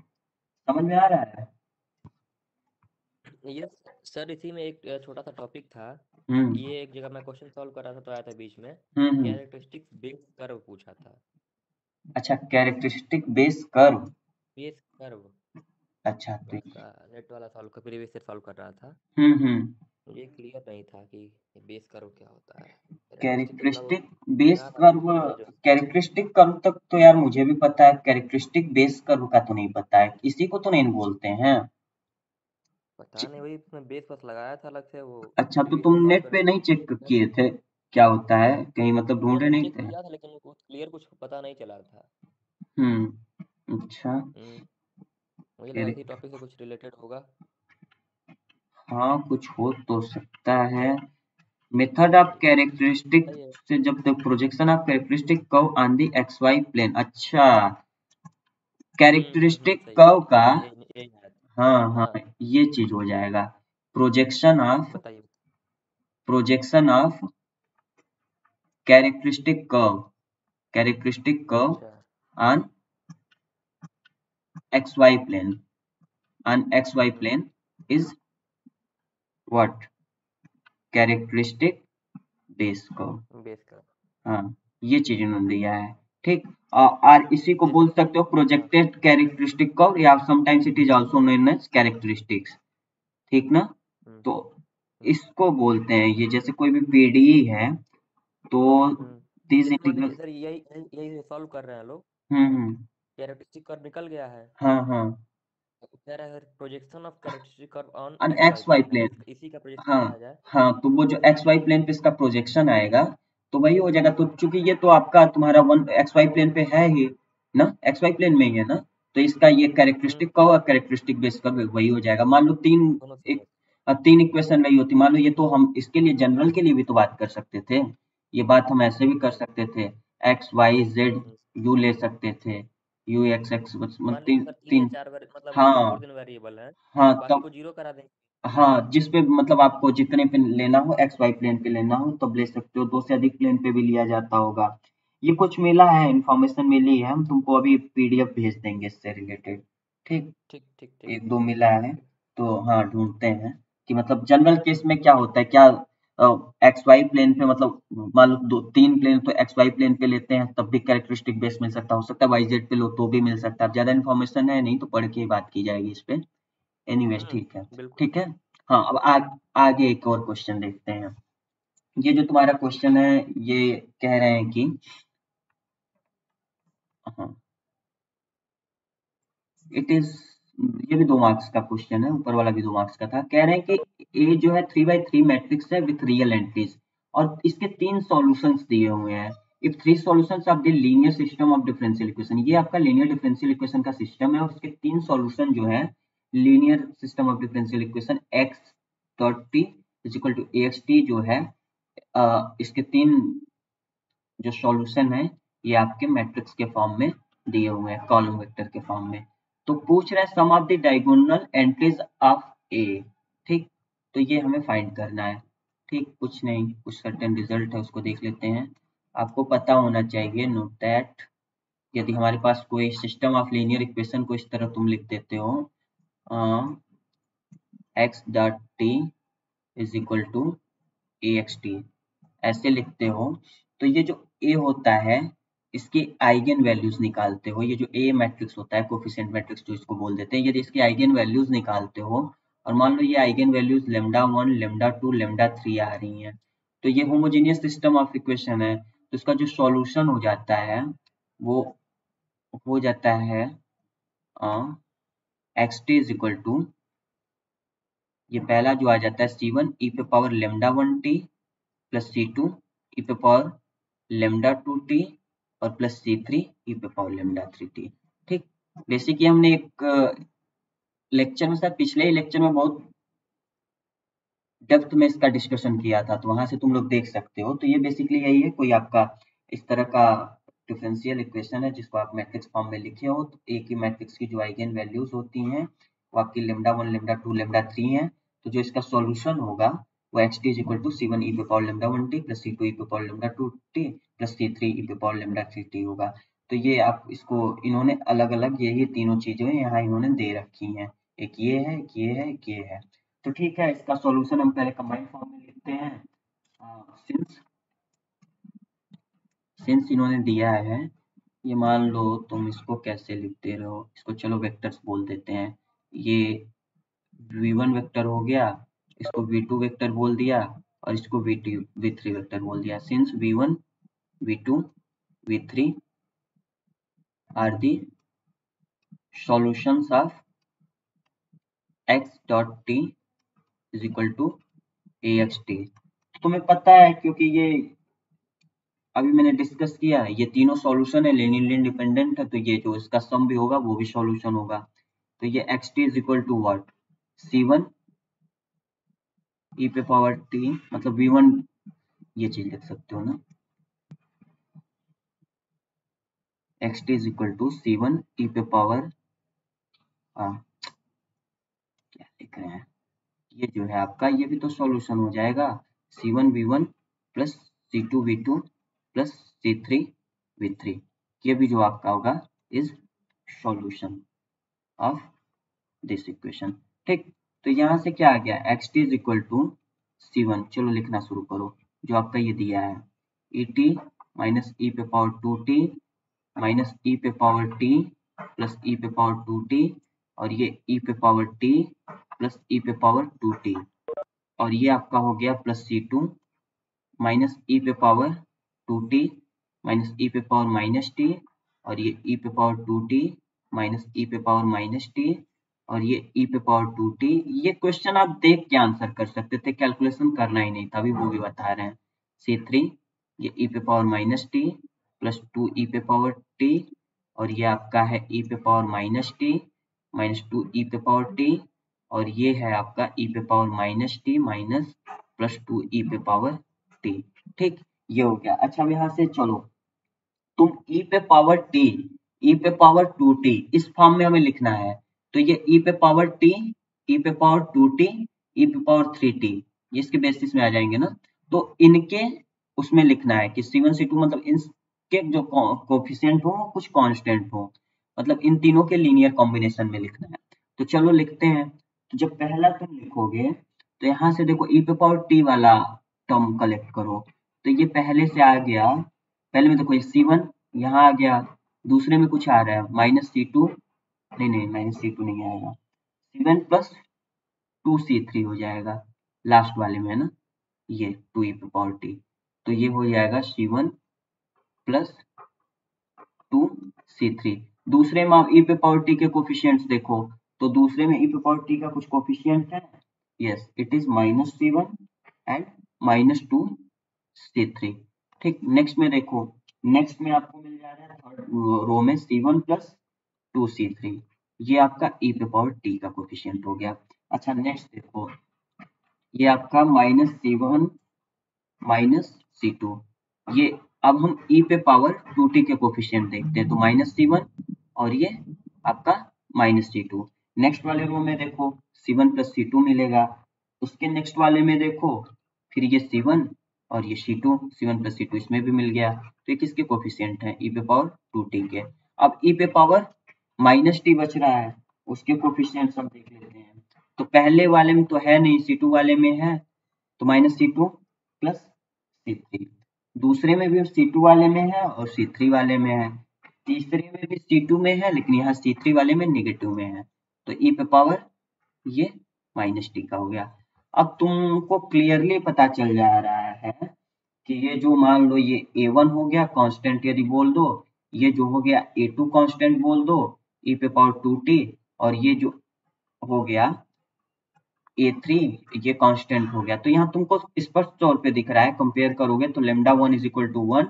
समझ में आ रहा है। ये सर इसी में एक छोटा सा टॉपिक था, हम्म ये एक जगह मैं क्वेश्चन सॉल्व कर रहा था तो आया था बीच में, हम्म। कैरेक्टरिस्टिक बेस कर्व पूछा था। अच्छा, characteristic base curve, base curve, अच्छा मैं तो उसका नेट वाला सॉल्व कर प्रीवियस से सॉल्व कर रहा था। हम्म। मुझे क्लियर नहीं था कि बेस कर्व क्या होता है। कैरेक्टरिस्टिक बेस हाँ, कर्व, ये जो कैरेक्टरिस्टिक कर्व तक तो यार मुझे भी पता है, कैरेक्टरिस्टिक बेस कर्व का तो नहीं पता है, इसी को तो नहीं बोलते हैं। पता नहीं, वही उसमें बेस बस लगाया था अलग से, वो अच्छा, तो सीरीज तुम में सॉल्व नेट पे करने नहीं चेक किए थे क्या होता है, कहीं मतलब ढूंढे मैंने नहीं चेक थे? किया था, लेकिन कुछ क्लियर कुछ पता नहीं चला था। अच्छा। मुझे लगा कैरे- इसी टॉपिक से कुछ रिलेटेड होगा। हाँ, कुछ हो तो सकता है। मेथड ऑफ कैरेक्टरिस्टिक बताइए। से जब तक projection of characteristic curve on the x y plane. अच्छा, कैरेक्टरिस्टिक सही कर्व का, यही यही आया था। हाँ हाँ, हाँ, ये चीज हो जाएगा। प्रोजेक्शन ऑफ बताइए। प्रोजेक्शन ऑफ कैरेक्टरिस्टिक कर्व अच्छा। On x y plane, on x y hmm, plane is what? Characteristic base curve. Base curve. हाँ, ये चीज इन्होंने दिया है। ठीक। और इसी को जैसे बोल सकते हो हाँ। प्रोजेक्टेड कैरेक्टरिस्टिक कर्व, या sometimes it is also known as characteristics. ठीक ना? हम्म, तो हम्म, इसको बोलते हैं, ये जैसे कोई भी पीडीई है तो दिस जैसे मान इंटीग्रल। लीजिए सर, यही यही यही सॉल्व कर रहे हैं लोग। हम्म। कैरेक्टरिस्टिक कर्व निकल गया है। हाँ हाँ। तो कह रहा है projection of characteristic curve on on x y x y plane, plane. अगर इसी का प्रोजेक्शन हाँ बनाया जाए। हाँ, तो वो जो एक्स वाई प्लेन पे इसका प्रोजेक्शन आएगा तो वही हो जाएगा। तो चूंकि ये तो आपका तुम्हारा वन एक्स वाई प्लेन पे है ही ना, एक्स वाई प्लेन में ही है ना, तो इसका ये कैरेक्टरिस्टिक कर्व और कैरेक्टरिस्टिक बेस कर्व वही हो जाएगा। मान लो दोनों सेम है। तीन इक्वेशन नहीं होती, मान लो ये, तो हम इसके लिए जनरल के लिए भी तो बात कर सकते थे। ये बात हम ऐसे भी कर हम्म, सकते थे, x y z hmm. U ले सकते थे, यू एक्स एक्स मतलब मान लीजिए तीन सर, तीन या तीन। चार मतलब हाँ 4 दिन वेरिएबल है, हाँ, तो बाकी तब को जीरो करा देंगे। हाँ, जिस पे मतलब आपको जितने पे लेना हो, एक्स वाई प्लेन पे लेना हो तब ले सकते हो, दो से अधिक प्लेन पे भी लिया जाता होगा। ये कुछ मिला है, इंफॉर्मेशन मिली है, हम तुमको अभी पीडीएफ भेज देंगे इससे रिलेटेड। ठीक। ठीक ठीक ठीक। एक दो मिला है, तो हाँ ढूंढते हैं कि मतलब जनरल केस में क्या होता है, क्या एक्स वाई प्लेन पे मतलब मान लो दो तीन प्लेन तो एक्स वाई प्लेन पे लेते हैं तब भी कैरेक्टरिस्टिक बेस मिल सकता, हो सकता है वाई जेड पे लो तो भी मिल सकता है। अब ज्यादा इन्फॉर्मेशन है नहीं तो पढ़ के ही बात की जाएगी इस पे। एनीवेज ठीक है। बिल्कुल। ठीक है। हाँ, अब आगे एक और क्वेश्चन देखते हैं। ये जो तुम्हारा क्वेश्चन है, ये कह रहे हैं कि हाँ, इट इज, ये भी 2 मार्क्स का क्वेश्चन है, ऊपर वाला भी 2 मार्क्स का था। कह रहे हैं कि ए जो है 3x3 मैट्रिक्स है विथ रियल एंट्रीज, और इसके 3 सॉल्यूशंस दिए हुए हैं। If 3 solutions of the linear system of differential equation, ये आपका लीनियर डिफरेंशियल इक्वेशन का सिस्टम है और इसके 3 सॉल्यूशन जो है linear system of differential equation x dot t is equal to A x t जो है, इसके 3 जो सॉल्यूशन है ये आपके मैट्रिक्स के फॉर्म में दिए हुए हैं, कॉलम वेक्टर के फॉर्म में। तो पूछ रहे हैं sum of the diagonal entries of A. ठीक। तो ये हमें फाइंड करना है। ठीक, कुछ नहीं, कुछ सर्टेन रिजल्ट है उसको देख लेते हैं। आपको पता होना चाहिए, नोट दैट, यदि हमारे पास कोई सिस्टम ऑफ लीनियर इक्वेशन को इस तरह तुम लिख देते हो, x dot t is equal to A x t, ऐसे लिखते हो, तो ये जो A होता है इसकी आइगन वैल्यूज निकालते हो। ये जो A मैट्रिक्स होता है, कोफिशिएंट मैट्रिक्स जो इसको बोल देते हैं, यदि इसकी आइगन वैल्यूज निकालते हो और मान लो ये आइगन वैल्यूज λ1 λ2 λ3 आ रही हैं, तो ये होमोजेनियस सिस्टम ऑफ इक्वेशन है। तो इसका जो सॉल्यूशन हो जाता है वो हो जाता है x t is equal to, ये पहला जो आ जाता है C1 e पे power λ1t plus C2 e पे पावर λ2t और प्लस C3 e पे पावर λ3t। ठीक। बेसिकली हमने एक लेक्चर में, शायद पिछले ही लेक्चर में बहुत डेप्थ में इसका डिस्कशन किया था, तो वहां से तुम लोग देख सकते हो। तो ये बेसिकली यही है, कोई आपका इस तरह का डिफरेंशियल इक्वेशन है जिसको आप मैट्रिक्स फॉर्म में लिखे हो, तो एक ही मैट्रिक्स की जो आइगन वैल्यूज होती हैं वो आपकी λ1 λ2 λ3 हैं। तो जो इसका सॉल्यूशन होगा वो x t is equal to C1 e पे power λ1t plus C2 e पे power λ2t plus C3 e पे पावर λ3t होगा। तो ये आप इसको, इन्होंने अलग अलग यही तीनों चीजें यहाँ इन्होंने दे रखी हैं, एक ये है, एक ये है, एक ये है। तो ठीक है, इसका सॉल्यूशन हम पहले कंबाइंड फॉर्म में लिखते हैं। सिंस सिंस इन्होंने दिया है, ये मान लो तुम इसको कैसे लिख दे रहे हो, इसको चलो वेक्टर्स बोल देते हैं। ये v1 वेक्टर हो गया, इसको v2 वेक्टर बोल दिया और इसको v3 वेक्टर बोल दिया। Since v1 v2 v3 are the solutions of x dot t is equal to axt। तुम्हें पता है क्योंकि ये अभी मैंने डिस्कस किया, ये तीनों सॉल्यूशन है, लीनियरली इंडिपेंडेंट है, तो ये जो इसका सम भी होगा वो भी सॉल्यूशन होगा। तो ये xt is equal to what, c1 e पे पावर t, मतलब v1, ये चीज लिख सकते हो ना, xt is equal to c1 e पे पावर, क्या लिख रहे हैं, ये जो है आपका ये भी तो सॉल्यूशन हो जाएगा, c1 v1 plus c2 v2 plus c3 v3, ये भी जो आपका होगा is solution of this equation. ठीक, तो यहाँ से क्या आ गया, xt is equal to c1, चलो लिखना शुरू करो, जो आपका ये दिया है et माइनस e पे पावर 2t माइनस e पे पावर t प्लस e पे पावर 2t, और ये e पे पावर t प्लस e पे पावर 2t, और ये आपका हो गया प्लस c2 माइनस e पे पावर 2t माइनस e पे पावर माइनस t, और ये e पे पावर 2t माइनस e पे पावर माइनस t, और ये e पे पावर 2t। ये क्वेश्चन आप देख के आंसर कर सकते थे, कैलकुलेशन करना ही नहीं था, अभी वो भी बता रहे हैं। c3 ये e पे power minus t plus 2 e पे पावर t, और ये आपका है e पे power minus t minus 2 e पे पावर t, और ये है आपका e पे power minus t minus plus 2 e पे पावर t। ठीक, ये हो गया। अच्छा, अब यहाँ से चलो, तुम e पे पावर t, e पे पावर 2t इस फॉर्म में हमें लिखना है, तो ये e पे पावर t, e पे पावर 2t, e पे पावर 3t, ये इसके बेसिस में आ जाएंगे ना, तो इनके उसमें लिखना है कि c1 c2 मतलब इनके जो कोफिशिएंट हो कुछ कांस्टेंट हो, मतलब इन तीनों के लीनियर कॉम्बिनेशन में लिखना है। तो चलो लिखते हैं। तो जब पहला तुम लिखोगे तो यहाँ से देखो e पे पावर t वाला टर्म कलेक्ट करो, तो ये पहले से आ गया, पहले में देखो ये c1 यहाँ आ गया, दूसरे में कुछ आ रहा है माइनस c2, नहीं माइनस c2 नहीं आएगा, c1 प्लस 2c3 हो जाएगा लास्ट वाले में, है ना, ये 2e पे पावर t, तो ये हो जाएगा c1 प्लस 2c3। दूसरे में आप e पे पावर t के कोफिशिएंट्स देखो, तो दूसरे में e पे पावर t का कुछ कोफिशिएंट है, yes it is minus c1 and minus 2c3। ठीक, नेक्स्ट में देखो, नेक्स्ट में आपको मिल जा रहा है थर्ड रो में c1 प्लस 2c3, ये आपका e पे पावर t का कोफिशिएंट हो गया। अच्छा, नेक्स्ट देखो, ये आपका माइनस c1 माइनस c2, ये अब हम e पे पावर 2t के कोफिशिएंट देखते हैं, तो माइनस c1 और ये आपका माइनस c2। नेक्स्ट वाले रो में देखो c1 प्लस c2 मिलेगा, उसके नेक्स्ट वाले में देखो फिर ये c1 और ये c2, c1 प्लस c2 इसमें भी मिल गया, तो ये किसके कोफिशिएंट हैं, e पे पावर 2t के। अब e पे पावर माइनस t बच रहा है, उसके कोफिशिएंट हम देख लेते हैं, तो पहले वाले में तो है नहीं, c2 वाले में है, तो माइनस c2 प्लस c3, दूसरे में भी c2 वाले में है और c3 वाले में है, तीसरे में भी c2 में है लेकिन यहाँ c3 वाले में नेगेटिव में है, तो e पे पावर ये माइनस t का हो गया। अब तुमको क्लियरली पता चल जा रहा है कि ये जो मान लो ये a1 हो गया कांस्टेंट यदि बोल दो, ये जो हो गया a2 कांस्टेंट बोल दो e पे पावर 2t, और ये जो हो गया a3 ये कांस्टेंट हो गया। तो यहाँ तुमको स्पष्ट तौर पे दिख रहा है, कंपेयर करोगे तो lambda 1 is equal to 1,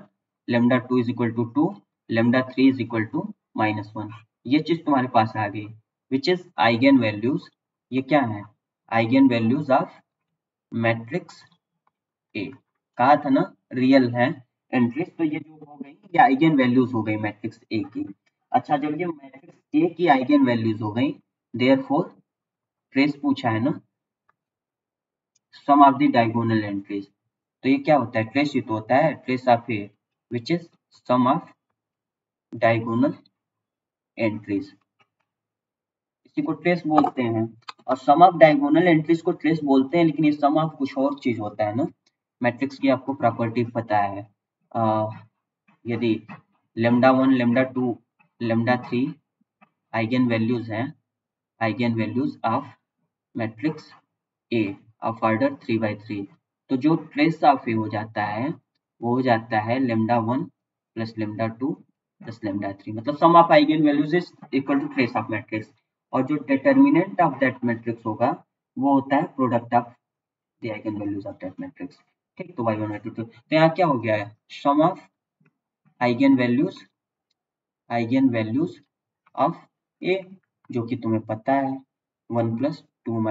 lambda 2 is equal to 2, lambda 3 is equal to -1, ये चीज तुम्हारे पास आ गई, विच इज आइगन वैल्यूज। ये क्या है, आइगन वैल्यूज ऑफ मैट्रिक्स ए, कहा था ना रियल है एंट्रीज, तो ये जो हो गई ये आइगन वैल्यूज हो गई मैट्रिक्स ए की। अच्छा, जब ये मैट्रिक्स ए की आइगन वैल्यूज हो गई, देयरफॉर ट्रेस पूछा है ना, सम ऑफ द डायगोनल एंट्रीज, तो ये क्या होता है, ट्रेस ही तो होता है, trace of A which is sum of diagonal entries, इसी को ट्रेस बोलते हैं। और सम ऑफ डायगोनल एंट्रीज को ट्रेस बोलते हैं, लेकिन ये सम ऑफ कुछ और चीज होता है ना, मैट्रिक्स की आपको प्रॉपर्टी पता है, यदि lambda 1 lambda 2 lambda 3 eigen values हैं, eigen values of matrix A, of order 3/3। तो जो ट्रेस ऑफ ए हो जाता है वो हो जाता है λ1 प्लस λ2 प्लस λ3, मतलब sum of eigen values is equal to trace of matrix, और जो डिटर्मिनेंट ऑफ दैट मैट्रिक्स होगा वो होता है product of the eigen values of that matrix. ठीक, तो y1 y2 तो यहाँ क्या हो गया है, सम ऑफ आइगन वैल्यूज ऑफ ए, जो कि तुम्हें पता है 1 + 2 -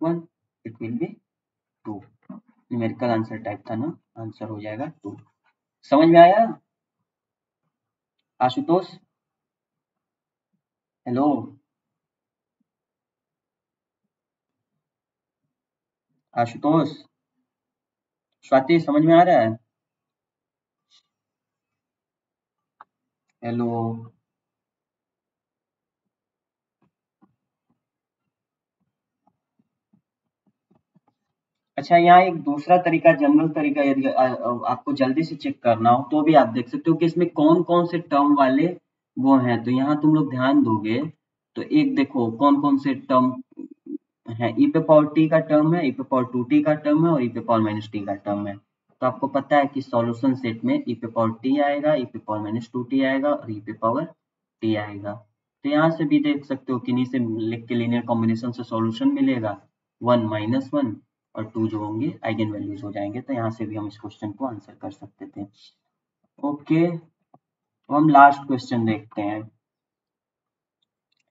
1 it will B 2। Numerical answer type था ना, आंसर हो जाएगा 2। समझ में आया आशुतोष? हेलो आशुतोष, स्वाति समझ में आ रहा है? हेलो अच्छा, यहाँ एक दूसरा तरीका, जनरल तरीका, यदि आपको जल्दी से चेक करना हो तो भी आप देख सकते हो कि इसमें कौन कौन से टर्म वाले वो हैं। तो यहाँ तुम लोग ध्यान दोगे तो एक देखो कौन कौन से टर्म है, e पे पावर t का टर्म है, e पे पावर 2t का टर्म है और e पे पावर -t का टर्म है। तो आपको पता है कि सॉल्यूशन सेट में e पे पावर t आएगा, e पे पावर -2t आएगा और e पे पावर t आएगा। तो यहाँ से भी देख सकते हो किन्हीं से लिख के लीनियर कॉम्बिनेशन से सॉल्यूशन मिलेगा, 1 - 1 और 2 जो होंगे आइगन वैल्यूज हो जाएंगे। तो यहाँ से भी हम इस क्वेश्चन को आंसर कर सकते थे। ओके, तो हम लास्ट क्वेश्चन देखते हैं।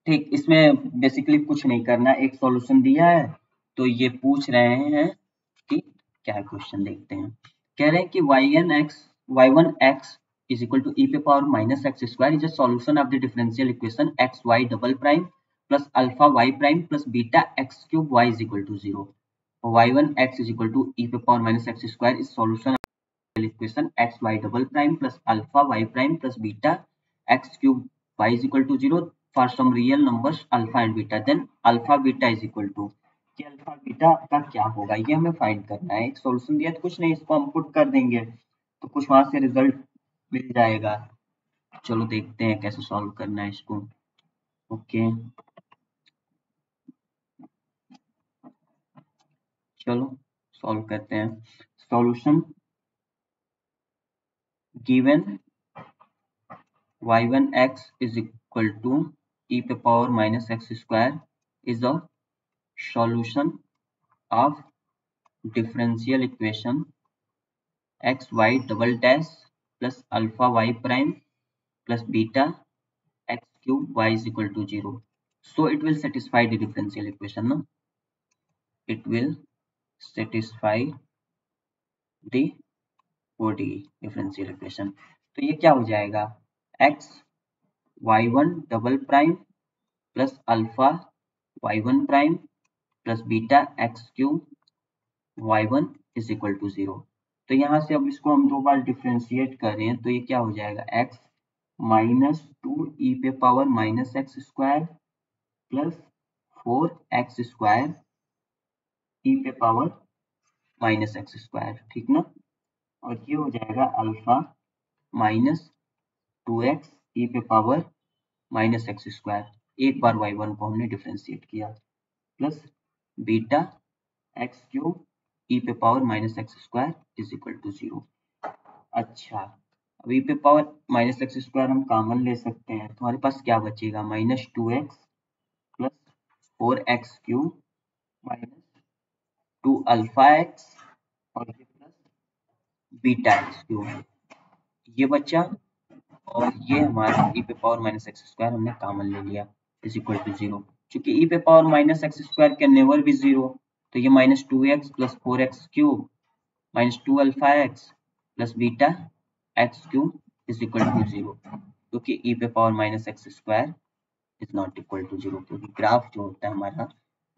ठीक, इसमें बेसिकली कुछ नहीं करना, एक सॉल्यूशन दिया है तो ये पूछ रहे हैं कि क्या है क्वेश्चन, देखते हैं। कह रहे हैं कि y1x is equal to e पे power -x square is a solution of the differential equation xy double prime plus alpha y prime plus beta x cube y is equal to 0। y1x is equal to e पे power -x square is solution equation xy double prime plus alpha y prime plus beta x cube y is equal to 0 for some real numbers alpha and beta, then alpha beta is equal to, कि अल्फा बीटा का क्या होगा ये हमें फाइंड करना है। एक सॉल्यूशन दिया तो कुछ नहीं, इसको हम पुट कर देंगे तो कुछ वहां से रिजल्ट मिल जाएगा। चलो देखते हैं कैसे सॉल्व करना है इसको। ओके चलो सॉल्व करते हैं। Solution given y1x is equal to e पे power -x square is a solution of differential equation xy double dash plus alpha y prime plus beta x cube y is equal to 0. So it will satisfy the differential equation, no? It will satisfy the ODE differential equation. तो ये क्या हो जाएगा, x y1 double prime plus alpha y1 prime plus beta x cube y1 is equal to 0। तो यहाँ से अब इसको हम दो बार डिफ्रेंशिएट करें तो ये क्या हो जाएगा, x -2 e पे power -x square plus 4x square e पे पावर -x स्क्वायर, ठीक ना। और ये हो जाएगा अल्फा -2x e पे पावर -x स्क्वायर, एक बार y1 को हमने डिफ्रेंशिएट किया, plus beta x cube e पे power -x square is equal to 0। अच्छा, अब e पे पावर -x स्क्वायर हम कॉमन ले सकते हैं तो हमारे पास क्या बचेगा, -2x plus 4x cube minus 2 alpha x और ये प्लस बीटा x क्यूब, ये बचा। और ये हमारा e पे पावर -x स्क्वायर हमने कॉमन ले लिया इज इक्वल टू 0। चूंकि e पे power -x square can never be 0, तो ये -2x plus 4x cube minus 2 alpha x plus beta x cube is equal to 0, क्योंकि e पे power -x square is not equal to 0, क्योंकि ग्राफ जो होता है हमारा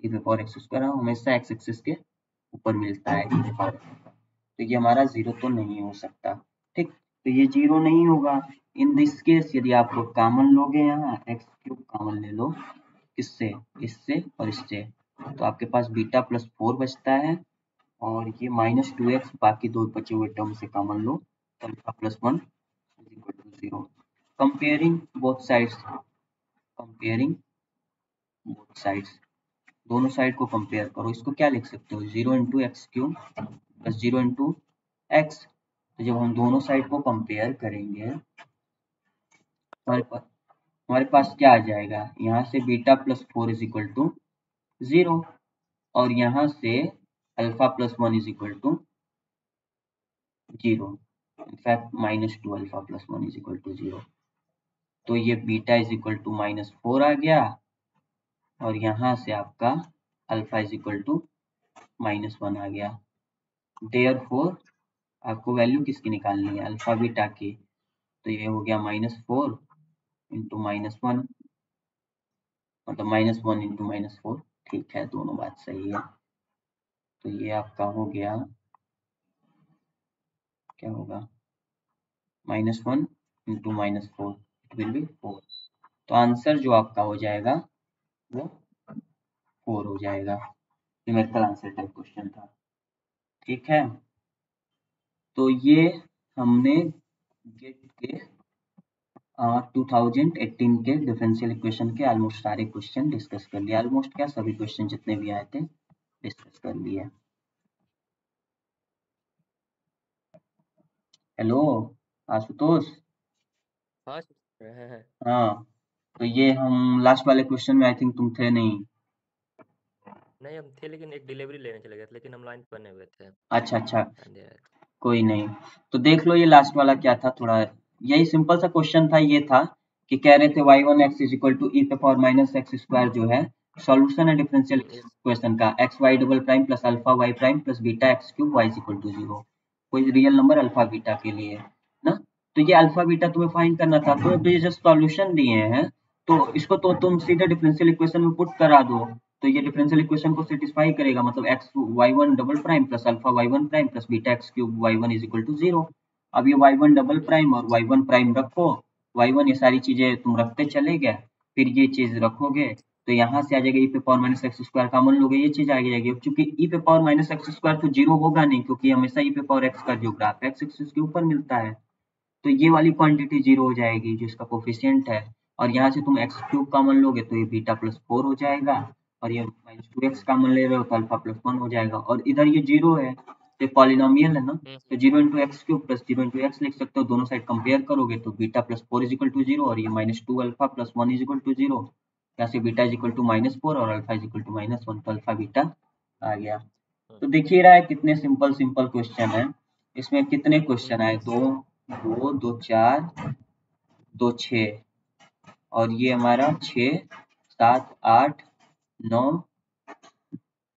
e पे पावर x स्क्वायर हमेशा x एक्सिस के ऊपर मिलता है e पे पावर, तो ये हमारा 0 तो नहीं हो सकता। ठीक, तो ये 0 नहीं होगा। इन दिस केस यदि आप लोग कॉमन लोगे, यहाँ x क्यूब कॉमन ले लो, इससे इससे और इससे, तो आपके पास बीटा प्लस 4 बचता है और ये -2x बाकी दो बचे हुए टर्म से कॉमन लो, तो alpha plus 1 is equal to 0। Comparing both sides, comparing both sides, दोनों साइड को कंपेयर करो। इसको क्या लिख सकते हो, 0 into x cube plus 0 into x. तो जब हम दोनों साइड को कंपेयर करेंगे हमारे पास क्या आ जाएगा, यहाँ से beta plus 4 is equal to 0 और यहाँ से alpha plus 1 is equal to 0, in fact -2 alpha plus 1 is equal to 0। तो ये बीटा इज इक्वल टू -4 आ गया और यहाँ से आपका अल्फा इज इक्वल टू -1 आ गया। देयरफॉर आपको वैल्यू किसकी निकालनी है, अल्फा बीटा की। तो ये हो गया -4 इंटू -1, मतलब -1 इंटू -4। ठीक है, दोनों बात सही है। तो ये आपका हो गया, क्या होगा, -1 इंटू -4, इट विल बी 4। तो आंसर जो आपका हो जाएगा वो 4 हो जाएगा। न्यूमेरिकल आंसर टाइप क्वेश्चन था। ठीक है, तो ये हमने गेट के 2018 के डिफरेंशियल इक्वेशन के ऑलमोस्ट सारे क्वेश्चन डिस्कस कर लिए। ऑलमोस्ट क्या, सभी क्वेश्चन जितने भी आए थे डिस्कस कर लिए। हेलो आशुतोष। हाँ सर। हाँ, तो ये हम लास्ट वाले क्वेश्चन में आई थिंक तुम थे नहीं। नहीं हम थे, लेकिन एक डिलीवरी लेने चले गए थे, लेकिन हम लाइन बने हुए थे। अच्छा, कोई नहीं। तो देख लो ये लास्ट वाला क्या था, थोड़ा यही सिंपल सा क्वेश्चन था। ये था कि कह रहे थे y1x इज इक्वल टू ई पे पावर माइनस एक्स स्क्वायर जो है सॉल्यूशन है डिफरेंशियल इक्वेशन का x y double prime plus alpha y prime plus beta x cube y is equal to 0, कोई रियल नंबर अल्फा बीटा के लिए ना। तो ये अल्फा बीटा तुम्हें फाइंड करना था। तो ये जस्ट सॉल्यूशन दिए हैं तो इसको तो तुम सीधे डिफरेंशियल इक्वेशन में पुट करा दो, तो ये डिफरेंशियल इक्वेशन को सेटिस्फाई करेगा। मतलब x y one double prime plus alpha y one prime plus beta x cube y one is equal to 0। अब ये वाई वन डबल प्राइम और वाई वन प्राइम रखो, वाई वन ये सारी चीजें तुम रखते चले गए, फिर ये चीज रखोगे तो यहाँ से आ जाएगा ई पे power minus x square, common लोगे ये चीज आ जाएगी। चूंकि ई पे पावर माइनस एक्स स्क्वायर तो 0 होगा नहीं, क्योंकि हमेशा ई पे पावर एक्स का जो ग्राफ एक्स एक्सिस के ऊपर मिलता है। तो ये वाली क्वांटिटी 0 हो जाएगी जो इसका कोफिशिएंट है। और यहाँ से तुम एक्स क्यूब कॉमन लोगे तो ये बीटा प्लस 4 हो जाएगा और ये -2x कॉमन ले रहे हो तो अल्फा प्लस 1 हो जाएगा। और इधर ये 0 है तो पॉलिनोमियल है ना, तो 0 into x cube plus 0 into x लिख सकते हो। दोनों साइड कंपेयर करोगे तो beta plus 4 is equal to 0 और ये -2 alpha plus 1 is equal to 0। यहाँ से बीटा इज इक्वल टू -4 और अल्फा इज इक्वल टू -1, तो अल्फा बीटा आ गया। तो देखिए रहा है कितने सिंपल क्वेश्चन है। इसमें कितने क्वेश्चन आए, 2 2 4 2 6 और ये हमारा 6 7 8 9